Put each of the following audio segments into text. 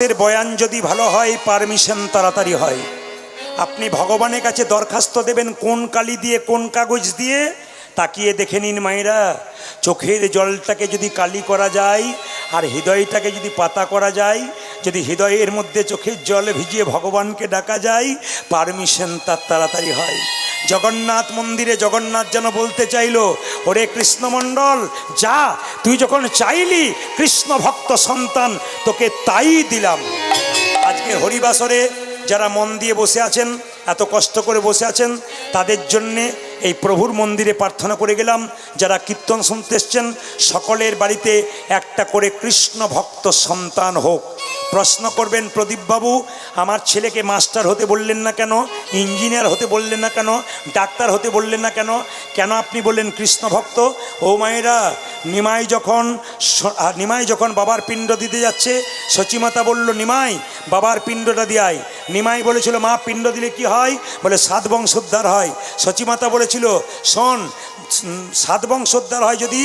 এর বয়ান যদি ভালো হয়, পারমিশন তাড়াতাড়ি হয়। আপনি ভগবানের কাছে দরখাস্ত দেবেন কোন কালি দিয়ে, কোন কাগজ দিয়ে, তাকিয়ে দেখে নিন মায়েরা। চোখের জলটাকে যদি কালি করা যায় আর হৃদয়টাকে যদি পাতা করা যায়, যদি হৃদয়ের মধ্যে চোখের জল ভিজিয়ে ভগবানকে ডাকা যায়, পারমিশন তার তাড়াতাড়ি হয়। জগন্নাথ মন্দিরে জগন্নাথ যেন বলতে চাইল, ওরে কৃষ্ণমণ্ডল যা, তুই যখন চাইলি কৃষ্ণ ভক্ত সন্তান, তোকে তাই দিলাম। আজকে হরিবাসরে যারা মন দিয়ে বসে আছেন, এত কষ্ট করে বসে আছেন, তাদের জন্যে এই প্রভুর মন্দিরে প্রার্থনা করে গেলাম। যারা কীর্তন শুনতে এসছেন, সকলের বাড়িতে একটা করে কৃষ্ণ ভক্ত সন্তান হোক। প্রশ্ন করবেন, প্রদীপবাবু আমার ছেলেকে মাস্টার হতে বললেন না কেন, ইঞ্জিনিয়ার হতে বললেন না কেন, ডাক্তার হতে বললেন না কেন, কেন আপনি বললেন কৃষ্ণ ভক্ত? ও মায়েরা, নিমাই যখন বাবার পিণ্ড দিতে যাচ্ছে, সচিমাতা বলল, নিমাই বাবার পিণ্ডটা দিয়াই। নিমাই বলেছিল, মা পিণ্ড দিলে কি হয়? বলে 7 বংশোদ্ধার হয়। সচিমাতা বলেছিল, শোন 7 বংশোদ্ধার হয় যদি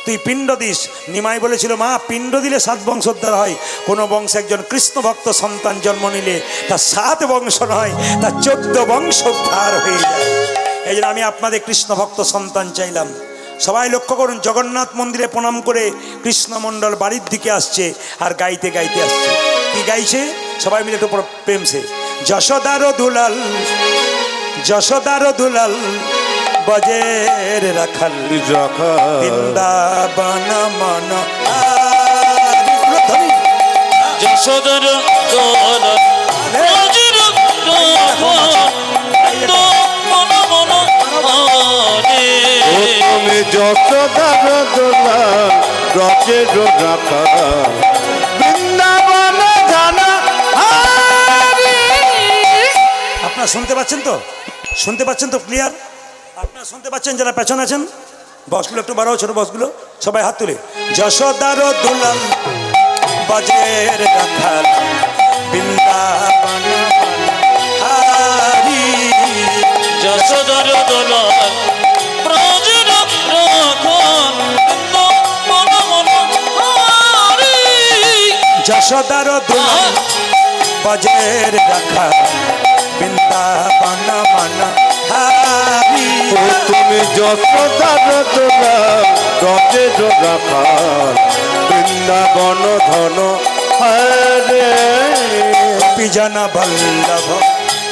তুই পিণ্ড দিস। নিমাই বলেছিল, মা পিণ্ড দিলে 7 বংশোদ্ধার হয়। কোনো বংশে একজন কৃষ্ণ ভক্ত সন্তান জন্ম নিলে তার 7 বংশ নয়, তার 14 বংশোদ্ধার হয়ে যায়। এই জন্য আমি আপনাদের কৃষ্ণ ভক্ত সন্তান চাইলাম। সবাই লক্ষ্য করুন, জগন্নাথ মন্দিরে প্রণাম করে কৃষ্ণমণ্ডল বাড়ির দিকে আসছে আর গাইতে গাইতে আসছে। কি গাইছে? সবাই মিলে একটু প্রেম সে, যশোদার দুলাল, যশোদার দুলাল বজের রাখাল, বৃন্দাবন মন যশোদার দুলাল বজের তুমি যশোদার দুলাল ব্রজের রাখাল, বৃন্দাবন জানা। আপনারা শুনতে পাচ্ছেন তো? শুনতে পাচ্ছেন তো ক্লিয়ার? আপনারা শুনতে পাচ্ছেন? যারা পেছনে আছেন বসগুলো একটু বাড়াও, ছোট বসগুলো সবাই হাত তুলে। যশোদার দুলাল বজের রাখাল, বৃন্দাবন হারি। যশোদার দুলাল ব্রজের রাখাল, মন মন হারি। যশোদার দুলাল বজের রাখাল, বৃন্দাবন মন হারি। তুমি যশোদার দুলাল ব্রজের রাখাল, বৃন্দাবন ধন হরে। গোপীজন বল্লভ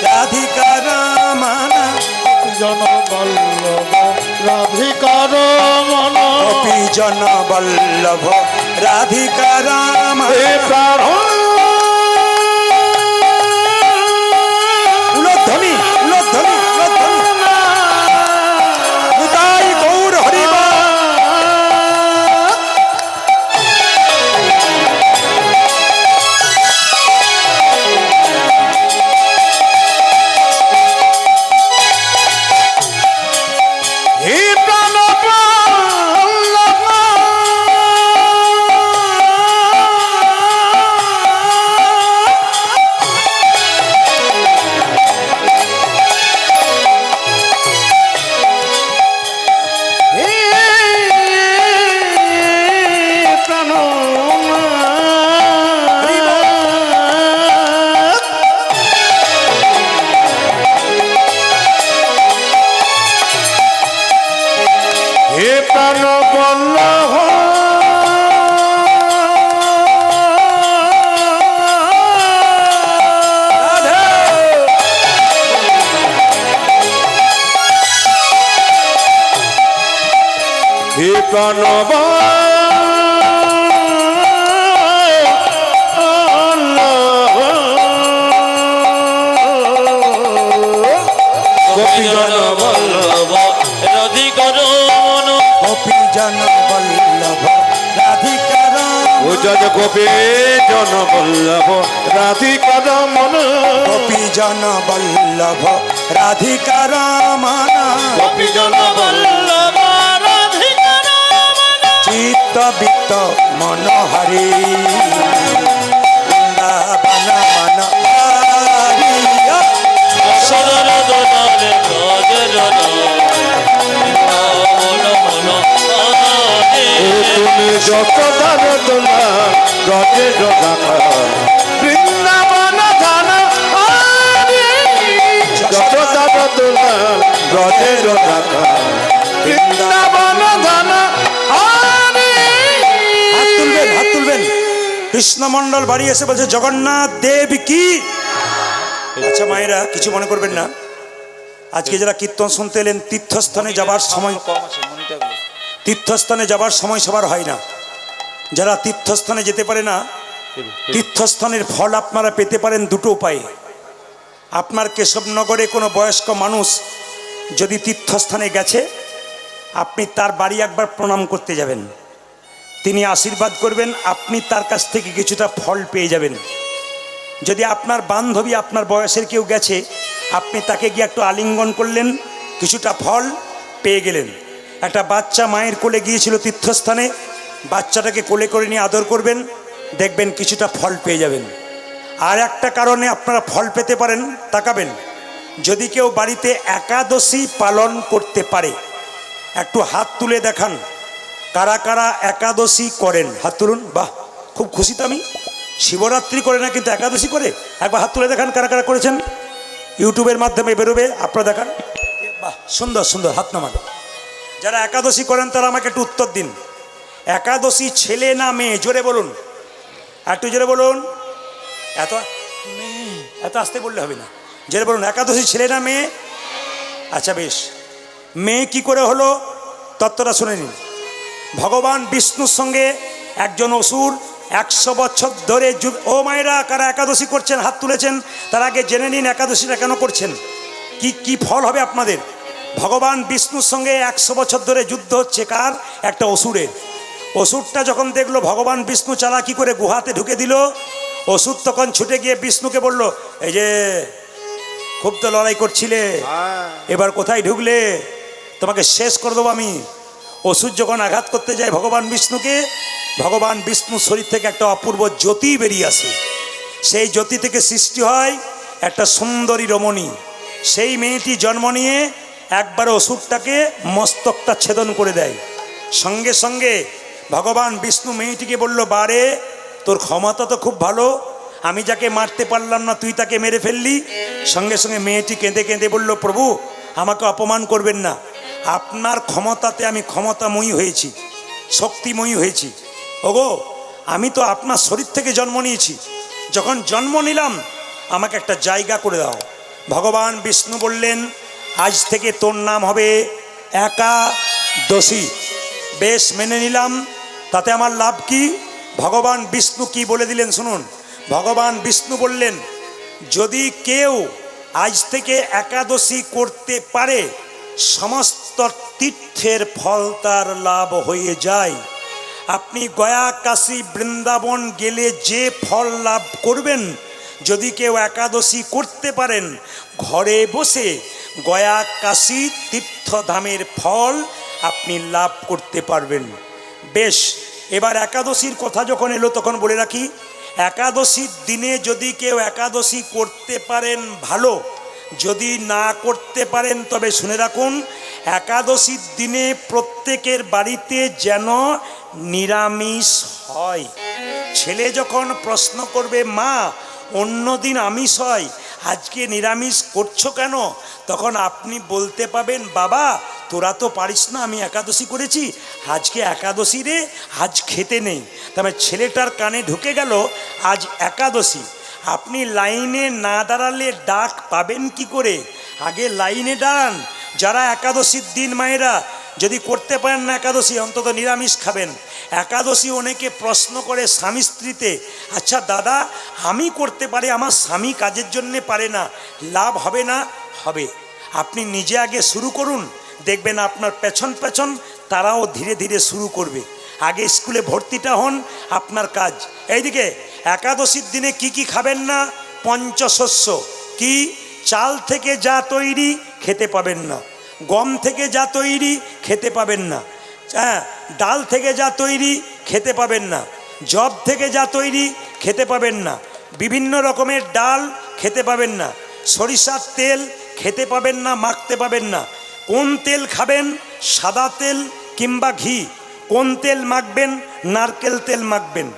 রাধিকা রমনা, জন বল্লভ রাধিকার মন, গোপীজন বল্লভ রাধিকা রমনা। উলধ্বনি উলধ্বনি উলধ্বনি, নিতাই গৌর হরিবা। প্রণব গোপীজন বল্লভ রাধিকার মন, গোপীজন বল্লভ রাধিকা উজজ গোপীজন বল্লভ রাধিকার মন, গোপীজন বল্লভ রাধিকা রমনা। গোপীজন বল্লভ রাধিকার মন, চিত্ত বিত্ত মনোহরি, বৃন্দাবন মন হারি। যশোদার দুলাল ব্রজের রাখাল, মন হারি। তুমি যশোদার দুলাল ব্রজের রাখাল, ব্রজের রাখা বৃন্দাবন ধান হরি। হাত তুলবেন, হাত তুলবেন। কৃষ্ণমণ্ডল বাড়ি এসে বলছে জগন্নাথ দেব কি। আচ্ছা মায়েরা, কিছু মনে করবেন না, আজকে যারা কীর্তন শুনতে এলেন, তীর্থস্থানে যাবার সময়, তীর্থস্থানে যাবার সময় সবার হয় না। যারা তীর্থস্থানে যেতে পারে না, তীর্থস্থানের ফল আপনারা পেতে পারেন দুটো উপায়ে। আপনার কেশবনগরে কোনো বয়স্ক মানুষ যদি তীর্থস্থানে গেছে, আপনি তার বাড়ি একবার প্রণাম করতে যাবেন, তিনি আশীর্বাদ করবেন, আপনি তার কাছ থেকে কিছুটা ফল পেয়ে যাবেন। যদি আপনার বান্ধবী, আপনার বয়সের কেউ গেছে, আপনি তাকে গিয়ে একটু আলিঙ্গন করলেন, কিছুটা ফল পেয়ে গেলেন। একটা বাচ্চা মায়ের কোলে গিয়েছিল তীর্থস্থানে, বাচ্চাটাকে কোলে করে নিয়ে আদর করবেন, দেখবেন কিছুটা ফল পেয়ে যাবেন। আর একটা কারণে আপনারা ফল পেতে পারেন, তাকাবেন, যদি কেউ বাড়িতে একাদশী পালন করতে পারে, একটু হাত তুলে দেখান কারা কারা একাদশী করেন, হাত তুলুন। বাহ, খুব খুশি তো আমি। শিবরাত্রি করে না, কিন্তু একাদশী করে, একবার হাত তুলে দেখান কারা কারা করেছেন। ইউটিউবের মাধ্যমে বেরোবে, আপনারা দেখান। বাহ, সুন্দর সুন্দর, হাত নামান। যারা একাদশী করেন তারা আমাকে একটু উত্তর দিন। একাদশী ছেলে না মেয়ে, জোরে বলুন, একটু জোরে বলুন। এত এত আসতে বললে হবে না, জোরে বলুন। একাদশী ছেলে না মেয়ে? আচ্ছা বেশ, মেয়ে কি করে হলো তত্ত্বটা শুনে নিন। ভগবান বিষ্ণুর সঙ্গে একজন অসুর 100 বছর ধরে ও মায়েরা কারা একাদশী করছেন হাত তুলেছেন, তার আগে জেনে নিন একাদশীটা কেন করছেন, কি কি ফল হবে আপনাদের। ভগবান বিষ্ণুর সঙ্গে 100 বছর ধরে যুদ্ধ হচ্ছে, কার? একটা অসুরের। অসুরটা যখন দেখলো ভগবান বিষ্ণু চালাকি করে গুহাতে ঢুকে দিল, অসুর তখন ছুটে গিয়ে বিষ্ণুকে বলল, এই যে খুব তো লড়াই করছিলে, এবার কোথায় ঢুকলে, তোমাকে শেষ করে দেবো আমি। অসুর যখন আঘাত করতে যায় ভগবান বিষ্ণুকে, ভগবান বিষ্ণুর শরীর থেকে একটা অপূর্ব জ্যোতি বেরিয়ে আসে। সেই জ্যোতি থেকে সৃষ্টি হয় একটা সুন্দরী রমণী। সেই মেয়েটি জন্ম নিয়ে একবার অসুরটাকে মস্তকটা ছেদন করে দেয়। সঙ্গে সঙ্গে ভগবান বিষ্ণু মেয়েটিকে বলল, বারে তোর ক্ষমতা তো খুব ভালো, আমি যাকে মারতে পারলাম না তুই তাকে মেরে ফেললি। সঙ্গে সঙ্গে মেয়েটি কেঁদে কেঁদে বলল, প্রভু আমাকে অপমান করবেন না, আপনার ক্ষমতাতে আমি ক্ষমতাময়ী হয়েছি, শক্তিময়ী হয়েছি। ওগো, আমি তো আপনার শরীর থেকে জন্ম নিয়েছি, যখন জন্ম নিলাম আমাকে একটা জায়গা করে দাও। ভগবান বিষ্ণু বললেন, আজ থেকে তোর নাম হবে একাদশী। বেশ, মেনে নিলাম, তাতে আমার লাভ কি? ভগবান বিষ্ণু কি বলে দিলেন শুনুন। ভগবান বিষ্ণু বললেন, যদি কেউ আজ থেকে একাদশী করতে পারে, সমস্ত তীর্থের ফল তার লাভ হয়ে যায়। আপনি গয়া, কাশী, বৃন্দাবন গেলে যে ফল লাভ করবেন, যদি কেউ একাদশী করতে পারেন, ঘরে বসে গয়া, কাশী তীর্থধামের ফল আপনি লাভ করতে পারবেন। বেশ, এবার একাদশীর কথা যখন এলো তখন বলে রাখি, একাদশীর দিনে যদি কেউ একাদশী করতে পারেন ভালো, যদি না করতে পারেন তবে শুনে রাখুন, একাদশীর দিনে প্রত্যেকের বাড়িতে যেন নিরামিষ হয়। ছেলে যখন প্রশ্ন করবে, মা অন্য দিন আমিষ হয়, আজকে নিরামিষ করছো কেন, তখন আপনি বলতে পাবেন, বাবা তোরা তো পারিস না, আমি একাদশী করেছি, আজকে একাদশী রে, আজ খেতে নেই। তবে ছেলেটার কানে ঢুকে গেল আজ একাদশী। আপনি লাইনে না দাঁড়ালে ডাক পাবেন কি করে? আগে লাইনে দাঁড়ান। যারা একাদশীর দিন মায়েরা যদি করতে পারেন না একাদশী, অন্তত নিরামিষ খাবেন। একাদশী অনেকে প্রশ্ন করে স্বামী স্ত্রীতে, আচ্ছা দাদা আমি করতে পারি, আমার স্বামী কাজের জন্যে পারে না, লাভ হবে না? হবে। আপনি নিজে আগে শুরু করুন, দেখবেন আপনার পেছন পেছন তারাও ধীরে ধীরে শুরু করবে। আগে স্কুলে ভর্তিটা হন, আপনার কাজ। এইদিকে একাদশীর দিনে কি কি খাবেন না? পঞ্চশস্য। কি? চাল থেকে যা তৈরি খেতে পাবেন না, গম থেকে যা তৈরি খেতে পাবেন না, হ্যাঁ, ডাল থেকে যা তৈরি খেতে পাবেন না, জব থেকে যা তৈরি খেতে পাবেন না, বিভিন্ন রকমের ডাল খেতে পাবেন না, সরিষার তেল খেতে পাবেন না, মাখতে পাবেন না। কোন তেল খাবেন? সাদা তেল কিংবা ঘি। কোন তেল মাখবেন? নারকেল তেল মাখবেন।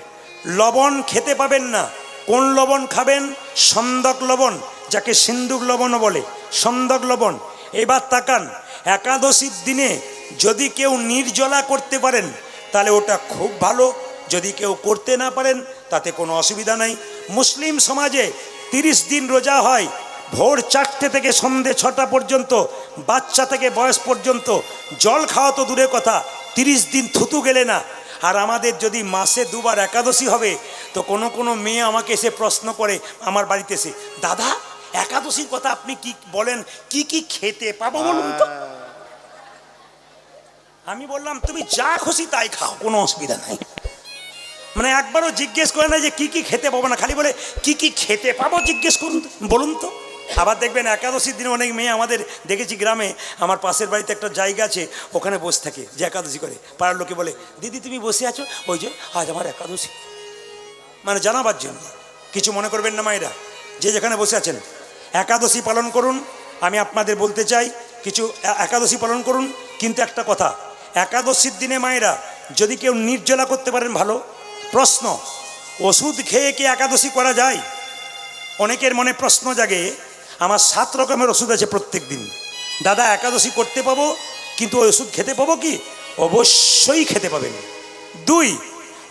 লবণ খেতে পাবেন না। কোন লবণ খাবেন? সন্দক লবণ, যাকে সিন্দুক লবণও বলে, সন্দক লবণ। এবার তাকান, একাদশীর দিনে যদি কেউ নির্জলা করতে পারেন তাহলে ওটা খুব ভালো, যদি কেউ করতে না পারেন তাতে কোনো অসুবিধা নাই। মুসলিম সমাজে 30 দিন রোজা হয়, ভোর 4টে থেকে সন্ধে 6টা পর্যন্ত, বাচ্চা থেকে বয়স পর্যন্ত। জল খাওয়া তো দূরের কথা, 30 দিন থুতু গেলে না। আর আমাদের যদি মাসে 2বার একাদশী হবে তো কোনো মেয়ে আমাকে এসে প্রশ্ন করে আমার বাড়িতে এসে, দাদা একাদশীর কথা আপনি কি বলেন, কি কি খেতে পাবো বলুন তো। আমি বললাম তুমি যা খুশি তাই খাও, কোনো অসুবিধা নাই। মানে একবারও জিজ্ঞেস করে না যে কি কি খেতে পাবো না, খালি বলে কি কি খেতে পাবো জিজ্ঞেস করুন বলুন তো। আবার দেখবেন একাদশীর দিনে অনেক মেয়ে আমাদের দেখেছি গ্রামে, আমার পাশের বাড়িতে একটা জায়গা আছে, ওখানে বসে থাকে যে একাদশী করে। পাড়ার লোকে বলে, দিদি তুমি বসে আছো, ওই যে আজ আমার একাদশী, মানে জানাবার জন্য। কিছু মনে করবেন না মায়েরা, যে যেখানে বসে আছেন একাদশী পালন করুন। আমি আপনাদের বলতে চাই কিছু, একাদশী পালন করুন। কিন্তু একটা কথা, একাদশীর দিনে মায়েরা যদি কেউ নির্জলা করতে পারেন ভালো। প্রশ্ন, ওষুধ খেয়ে কি একাদশী করা যায়? অনেকের মনে প্রশ্ন জাগে, আমার 7 রকমের ওষুধ আছে প্রত্যেক দিন, দাদা একাদশী করতে পাবো কিন্তু ওই ওষুধ খেতে পাবো কি? অবশ্যই খেতে পাবেন। 2,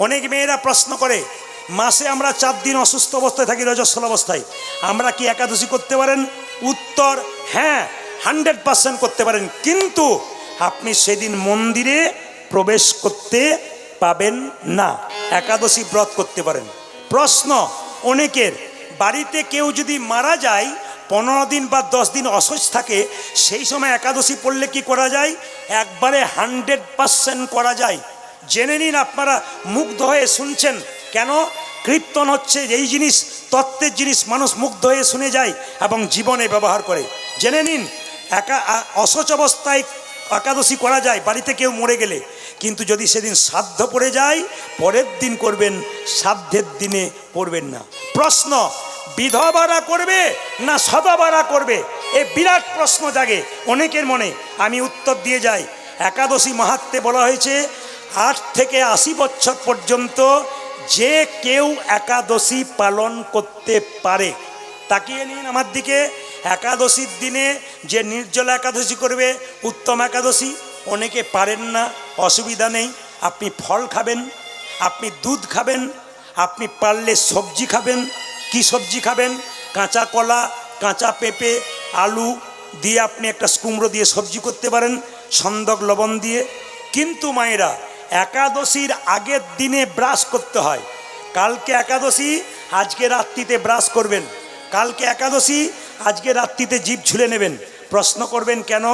অনেক মেয়েরা প্রশ্ন করে, মাসে আমরা 4 দিন অসুস্থ অবস্থায় থাকি, রজস্বল অবস্থায়, আমরা কি একাদশী করতে পারেন? উত্তর হ্যাঁ, 100% করতে পারেন, কিন্তু আপনি সেদিন মন্দিরে প্রবেশ করতে পাবেন না। একাদশী ব্রত করতে পারেন। প্রশ্ন অনেকের, বাড়িতে কেউ যদি মারা যায়, 15 দিন বা 10 দিন অসুস্থ থাকে, সেই সময় একাদশী পড়লে কি করা যায়? একবারে 100% করা যায়। জেনে নিন, আপনারা মুগ্ধ হয়ে শুনছেন কেন? কীর্তন হচ্ছে এই জিনিস, তত্ত্বের জিনিস, মানুষ মুগ্ধ হয়ে শুনে যায় এবং জীবনে ব্যবহার করে। জেনে নিন, অসুচ অবস্থায় একাদশী করা যায় বাড়িতে কেউ মরে গেলে, কিন্তু যদি সেদিন শ্রাদ্ধ পড়ে যায় পরের দিন করবেন, শ্রাদ্ধের দিনে পড়বেন না। প্রশ্ন, বিধবারা করবে না সধবারা করবে? এই বিরাট প্রশ্ন জাগে অনেকের মনে। আমি উত্তর দিয়ে যাই। একাদশী মাহাত্ম্যে বলা হয়েছে 8 থেকে 80 বছর পর্যন্ত যে কেউ একাদশী পালন করতে পারে। তাকিয়ে নিন আমার দিকে, একাদশীর দিনে যে নির্জলা একাদশী করবে উত্তম একাদশী। অনেকে পারেন না, অসুবিধা নেই, আপনি ফল খাবেন, আপনি দুধ খাবেন, আপনি পারলে সবজি খাবেন। কি সবজি খাবেন? কাঁচা কলা, কাঁচা পেঁপে, আলু দিয়ে আপনি একটা কুমড়ো দিয়ে সবজি করতে পারেন, সন্দক লবণ দিয়ে। কিন্তু মায়েরা, একাদশীর আগের দিনে ব্রাশ করতে হয়। কালকে একাদশী, আজকে রাত্রিতে ব্রাশ করবেন। কালকে একাদশী, আজকে রাত্রিতে জিভ ছুলে নেবেন। প্রশ্ন করবেন কেন?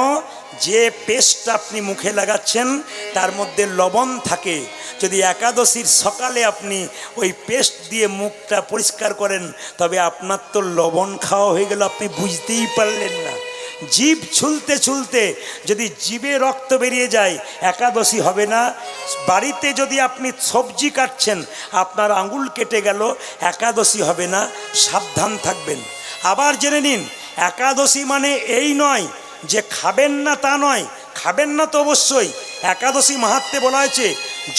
যে পেস্টটা আপনি মুখে লাগাচ্ছেন তার মধ্যে লবণ থাকে। যদি একাদশীর সকালে আপনি ওই পেস্ট দিয়ে মুখটা পরিষ্কার করেন, তবে আপনার তো লবণ খাওয়া হয়ে গেল, আপনি বুঝতেই পারলেন না। জিভ ছুলতে ছুলতে যদি জিভে রক্ত বেরিয়ে যায়, একাদশী হবে না। বাড়িতে যদি আপনি সবজি কাটছেন, আপনার আঙুল কেটে গেল, একাদশী হবে না, সাবধান থাকবেন। আবার জেনে নিন, একাদশী মানে এই নয় যে খাবেন না, তা নয়। খাবেন না তো অবশ্যই। একাদশী মাহাত্ম্যে বলা হয়েছে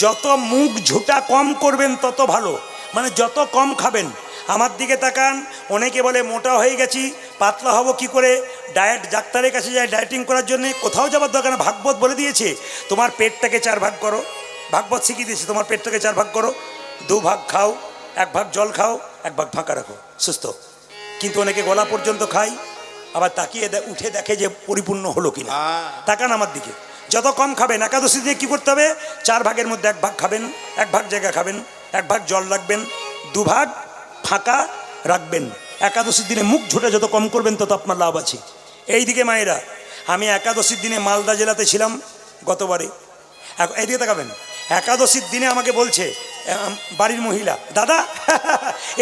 যত মুখ ঝুটা কম করবেন তত ভালো, মানে যত কম খাবেন। আমার দিকে তাকান, অনেকে বলে মোটা হয়ে গেছি, পাতলা হব কি করে? ডায়েট, ডাক্তারের কাছে যায় ডায়েটিং করার জন্য, কোথাও যাবার দরকার না। ভাগবত বলে দিয়েছে তোমার পেটটাকে 4 ভাগ করো। ভাগবত শিখিয়ে দিয়েছে তোমার পেটটাকে 4 ভাগ করো, 2 ভাগ খাও, 1 ভাগ জল খাও, 1 ভাগ ফাঁকা রাখো, সুস্থ। কিন্তু অনেকে গলা পর্যন্ত খায়, আবার তাকিয়ে উঠে দেখে যে পরিপূর্ণ হলো কিনা। তাকান আমার দিকে, যত কম খাবেন। একাদশী দিয়ে কী করতে হবে? 4 ভাগের মধ্যে 1 ভাগ খাবেন, 1 ভাগ জায়গা খাবেন, 1 ভাগ জল রাখবেন, 2 ভাগ ফাঁকা রাখবেন। একাদশীর দিনে মুখ ঝোটা যত কম করবেন তত আপনার লাভ আছে। এইদিকে মায়েরা, আমি একাদশীর দিনে মালদা জেলাতে ছিলাম গতবারে। এইদিকে তাকাবেন, একাদশীর দিনে আমাকে বলছে বাড়ির মহিলা, দাদা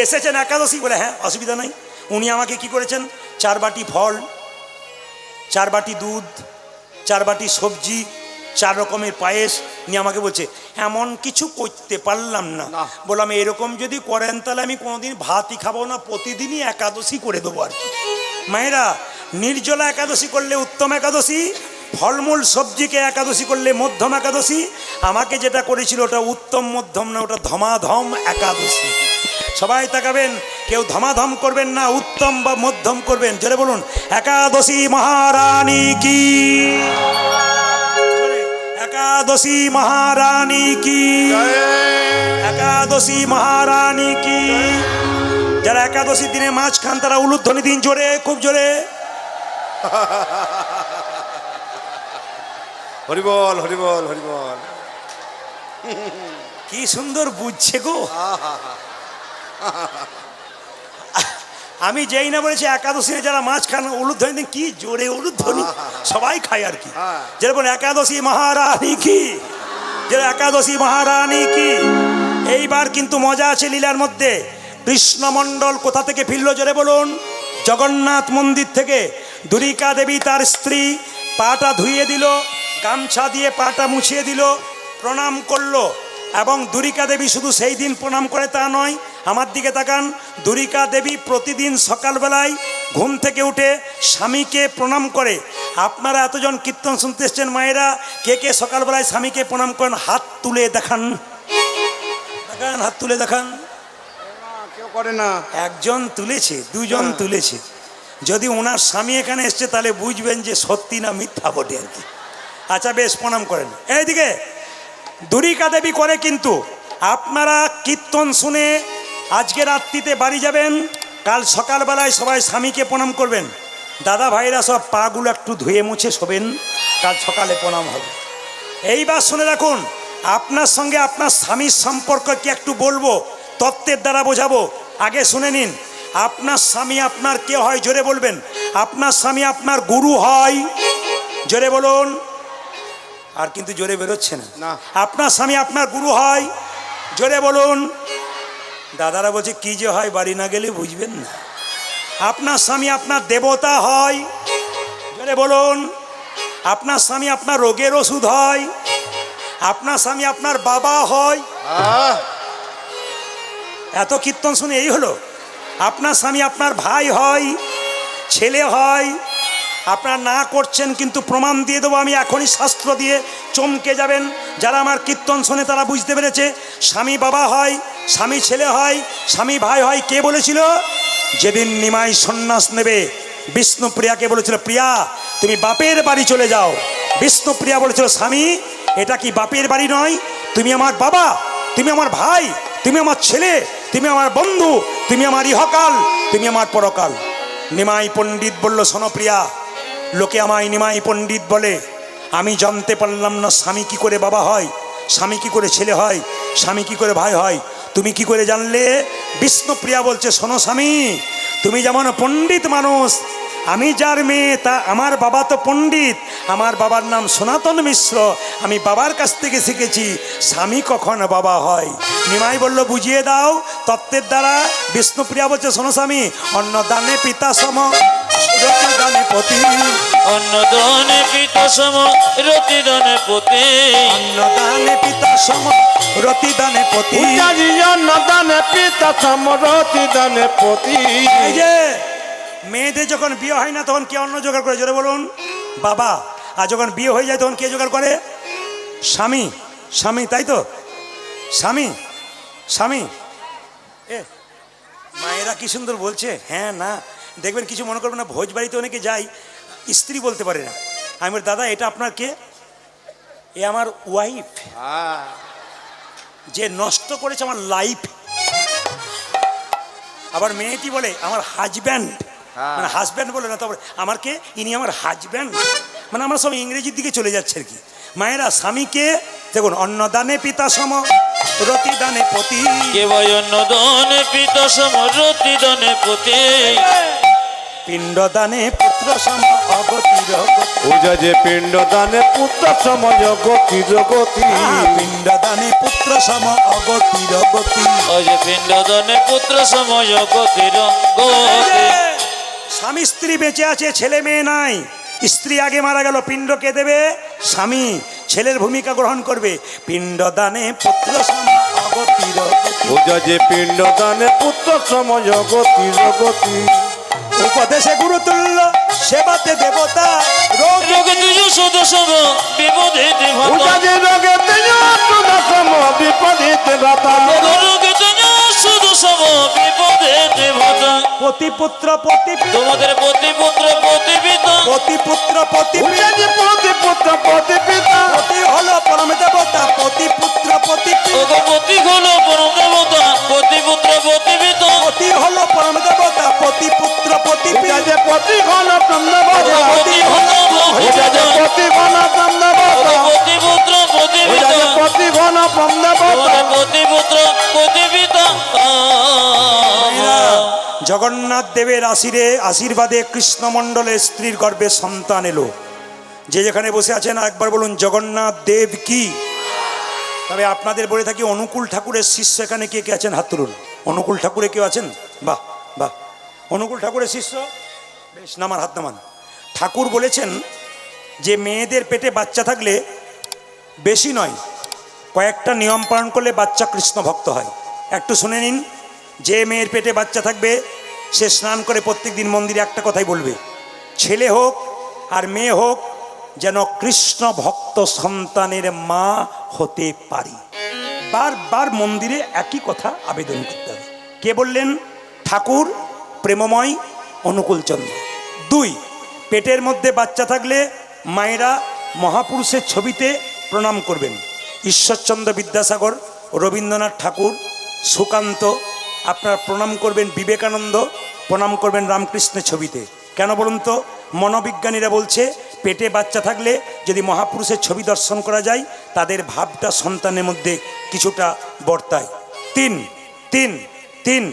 এসেছেন একাদশী? বলে হ্যাঁ, অসুবিধা নাই। উনি আমাকে কি করেছেন, 4 বাটি ফল, 4 বাটি দুধ, 4 বাটি সবজি, 4 রকমের পায়েস নিয়ে আমাকে বলছে এমন কিছু করতে পারলাম না। বললাম এরকম যদি করেন তাহলে আমি কোনোদিন ভাতই খাবো না, প্রতিদিনই একাদশী করে দেবো আর কি। মায়েরা, নির্জলা একাদশী করলে উত্তম একাদশী, ফলমূল সবজিকে একাদশী করলে মধ্যম একাদশী, আমাকে যেটা করেছিল ওটা উত্তম মধ্যম না, ওটা ধমাধম একাদশী। সবাই তাকাবেন, কেউ ধমাধম করবেন না, উত্তম বা মধ্যম করবেন। জোরে বলুন একাদশী মহারানী কি, একাদশী মহারানী কি, একাদশী মহারানী কি। যারা একাদশীর দিনে মাছ খান তারা উলুধ্বনি দিন জোরে, খুব জোরে। হরিবল হরিবল হরিবল। কি সুন্দর বুঝছে গো। আমি যেই না বলেছি একাদশী যারা মাছ খান উলুধ্বনি দিন, কি জোরে উলুধ্বনি, সবাই খায় আর কি। যেরকম একাদশী মহারানী কি, যে একাদশী মহারানী কি। এইবার কিন্তু মজা আছে লীলার মধ্যে। কৃষ্ণমণ্ডল কোথা থেকে ফিরল জোরে বলুন? জগন্নাথ মন্দির থেকে। দুরিকা দেবী তার স্ত্রী পাটা ধুইয়ে দিল, গামছা দিয়ে পাটা মুছিয়ে দিল, প্রণাম করলো। এবং দুরিকা দেবী শুধু সেই দিন প্রণাম করে তা নয়, আমার দিকে তাকান, দুরিকা দেবী প্রতিদিন সকালবেলায় ঘুম থেকে উঠে স্বামীকে প্রণাম করে। আপনারা এতজন কীর্তন শুনতে এসছেন মায়েরা, কে কে সকালবেলায় স্বামীকে প্রণাম করেন? হাত তুলে দেখান, দেখান, হাত তুলে দেখান। কেউ করে না। একজন তুলেছে, দুজন তুলেছে। যদি ওনার স্বামী এখানে এসছে তাহলে বুঝবেন যে সত্যি না মিথ্যা বটে আর কি। আচ্ছা বেশ, প্রণাম করেন। এইদিকে দুরিকা দেবী করে, কিন্তু আপনারা কীর্তন শুনে আজকে রাত্রিতে বাড়ি যাবেন, কাল সকালবেলায় সবাই স্বামীকে প্রণাম করবেন। দাদা ভাইরা সব পাগুলো একটু ধুয়ে মুছে শোবেন, কাল সকালে প্রণাম হবে। এইবার শুনে রাখুন, আপনার সঙ্গে আপনার স্বামীর সম্পর্ক কি একটু বলবো, তত্ত্বের দ্বারা বোঝাবো। আগে শুনে নিন, আপনার স্বামী আপনার কে হয় জোরে বলবেন? আপনার স্বামী আপনার গুরু হয়, জোরে বলুন। আর কিন্তু জোরে বেরোচ্ছে না। আপনার স্বামী আপনার গুরু হয়, জোরে বলুন। দাদারা বলছে কি যে হয় বাড়ি না গেলে বুঝবেন না। আপনার স্বামী আপনার দেবতা হয়, জোরে বলুন। আপনার স্বামী আপনার রোগের ওষুধ হয়, আপনার স্বামী আপনার বাবা হয়। এত কীর্তন শুনে এই হলো। আপনার স্বামী আপনার ভাই হয়, ছেলে হয়। আপনারা না করছেন কিন্তু প্রমাণ দিয়ে দেবো আমি এখনই, শাস্ত্র দিয়ে চমকে যাবেন। যারা আমার কীর্তন শোনে তারা বুঝতে পেরেছে। স্বামী বাবা হয়, স্বামী ছেলে হয়, স্বামী ভাই হয়। কে বলেছিল? যেদিন নিমাই সন্ন্যাস নেবে বিষ্ণুপ্রিয়াকে বলেছিল, প্রিয়া তুমি বাপের বাড়ি চলে যাও। বিষ্ণুপ্রিয়া বলেছিল, স্বামী এটা কি বাপের বাড়ি নয়, তুমি আমার বাবা, তুমি আমার ভাই, তুমি আমার ছেলে, তুমি আমার বন্ধু, তুমি আমার ইহকাল, তুমি আমার পরকাল। নিমাই পণ্ডিত বলল, শোনো প্রিয়া, লোকে আমায় নিমাই পণ্ডিত বলে, আমি জানতে পারলাম না স্বামী কি করে বাবা হয়, স্বামী কি করে ছেলে হয়, স্বামী কি করে ভাই হয়, তুমি কি করে জানলে? বিষ্ণুপ্রিয়া বলছে, শোনো স্বামী, তুমি যেমন পণ্ডিত মানুষ, আমি যার মেয়ে তা আমার বাবা তো পণ্ডিত, আমার বাবার নাম সনাতন মিশ্র, আমি বাবার কাছ থেকে শিখেছি স্বামী কখন বাবা হয়। নিমাই বলল, বুঝিয়ে দাও তত্ত্বের দ্বারা। বিষ্ণুপ্রিয়া বলছে, শোনো স্বামী, অন্নদানে পিতা সম রতিদানে পতি, অন্নদানে পিতা সম রতিদানে পতি, অন্নদানে পিতা সম রতিদানে পতি। অন্নদানে পিতা সম রতিদানে পতি। এই যে মেয়েদের যখন বিয়ে হয় না তখন কে অন্ন জোগাড় করে জোরে বলুন? বাবা। আর যখন বিয়ে হয়ে যায় তখন কে জোগাড় করে? স্বামী। স্বামী, তাই তো? স্বামী, স্বামী। এ মায়েরা কি সুন্দর বলছে। হ্যাঁ না, দেখবেন কিছু মনে করবেন না, ভোজ বাড়িতে অনেকে যাই, স্ত্রী বলতে পারে না। আমি বলি, দাদা এটা আপনার কে? এ আমার ওয়াইফ, যে নষ্ট করেছে আমার লাইফ। আবার মেয়েটি বলে আমার হাজব্যান্ড, মানে হাজব্যান্ড বলে না, তারপরে আমার কে? ইনি আমার হাজব্যান্ড। মানে আমরা সব ইংরেজির দিকে চলে যাচ্ছে আর কি। মায়েরা স্বামীকে দেখুন, অন্নদানে পিতা সম রতিদানে পতি। কে ভাই অন্নদানে পিতা সম রতিদানে পতি, পিণ্ডদানে পুত্র সম অগতির গতি। পূজা যে পিণ্ড দানে পুত্র সময় গতির গতি। পিণ্ডদানে পুত্র সম অগতির গতি। অজ পিণ্ডদানে পুত্র সময় গতির গতি। স্বামী স্ত্রী বেঁচে আছে, ছেলে মেয়ে নাই, স্ত্রী আগে মারা গেল, পিণ্ড কে দেবে? স্বামী। ছেলের ভূমিকা গ্রহণ করবে। পিণ্ডদানে পুত্র সম অগতির গতি। পূজা যে পিণ্ড দানে পুত্র সময় গতির গতি। উপদেশে গুরুতুল্য সেবাতে দেবতা রোগে রোগে তুজ শুধু সম বিপদেতে ভাতা উজাজে রোগে তেজ সুদশম বিপদীতে ভাতা রোগে তুজ শুধু সম বিপদেতে ভাতা পতিপুত্র পতিপিতা তোমাদের প্রতিপুত্র প্রতিপিতা পতিপুত্র পতিপিতা উজাজে প্রতিপুত্র প্রতিপিতা পতি হলো পরম দেবতা পতিপুত্র পতিপিতা ওগো পতি হলো পরম দেবতা প্রতিপুত্র প্রতিপিতা পতি হলো পরম দেবতা পতিপুত্র পতিপিতা উজাজে প্রতি ঘন ব্রহ্মবতা পতি হলো উজাজে প্রতি ঘন ব্রহ্মবতা প্রতিপুত্র প্রতিপিতা উজাজে প্রতি ঘন ব্রহ্মবতা তোমাদের প্রতিপুত্র প্রতিপিতা জগন্নাথ দেবের আশীর্বাদে কৃষ্ণমণ্ডলের স্ত্রীর গর্ভে সন্তান এলো। যে যেখানে বসে আছেন একবার বলুন জগন্নাথ দেব কি। তবে আপনাদের বলে থাকি অনুকূল ঠাকুরের শিষ্য এখানে কে কে আছেন হাত তুলুন। অনুকূল ঠাকুরে কেউ আছেন? বাহ বাহ, অনুকূল ঠাকুরের শিষ্য, বেশ নামান হাত নামান। ঠাকুর বলেছেন যে মেয়েদের পেটে বাচ্চা থাকলে বেশি নয় কয়েকটা নিয়ম পালন করলে বাচ্চা কৃষ্ণ ভক্ত হয়। একটু শুনে নিন। যে মেয়ের পেটে বাচ্চা থাকবে সে স্নান করে প্রত্যেক দিন মন্দিরে একটা কথাই বলবে, ছেলে হোক আর মেয়ে হোক যেন কৃষ্ণ ভক্ত সন্তানের মা হতে পারি। বারবার মন্দিরে একই কথা আবেদন করতে হবে। কে বললেন? ঠাকুর প্রেমময় অনুকূলচন্দ্র। 2, পেটের মধ্যে বাচ্চা থাকলে মায়েরা মহাপুরুষের ছবিতে প্রণাম করবেন। ঈশ্বরচন্দ্র বিদ্যাসাগর, রবীন্দ্রনাথ ঠাকুর, সুকান্ত, আপনারা প্রণাম করবেন বিবেকানন্দ, প্রণাম করবেন রামকৃষ্ণের ছবিতে। কেন বলুন তো? মনোবিজ্ঞানীরা বলছে পেটে বাচ্চা থাকলে যদি মহাপুরুষের ছবি দর্শন করা যায় তাদের ভাবটা সন্তানের মধ্যে কিছুটা বর্তায়। 3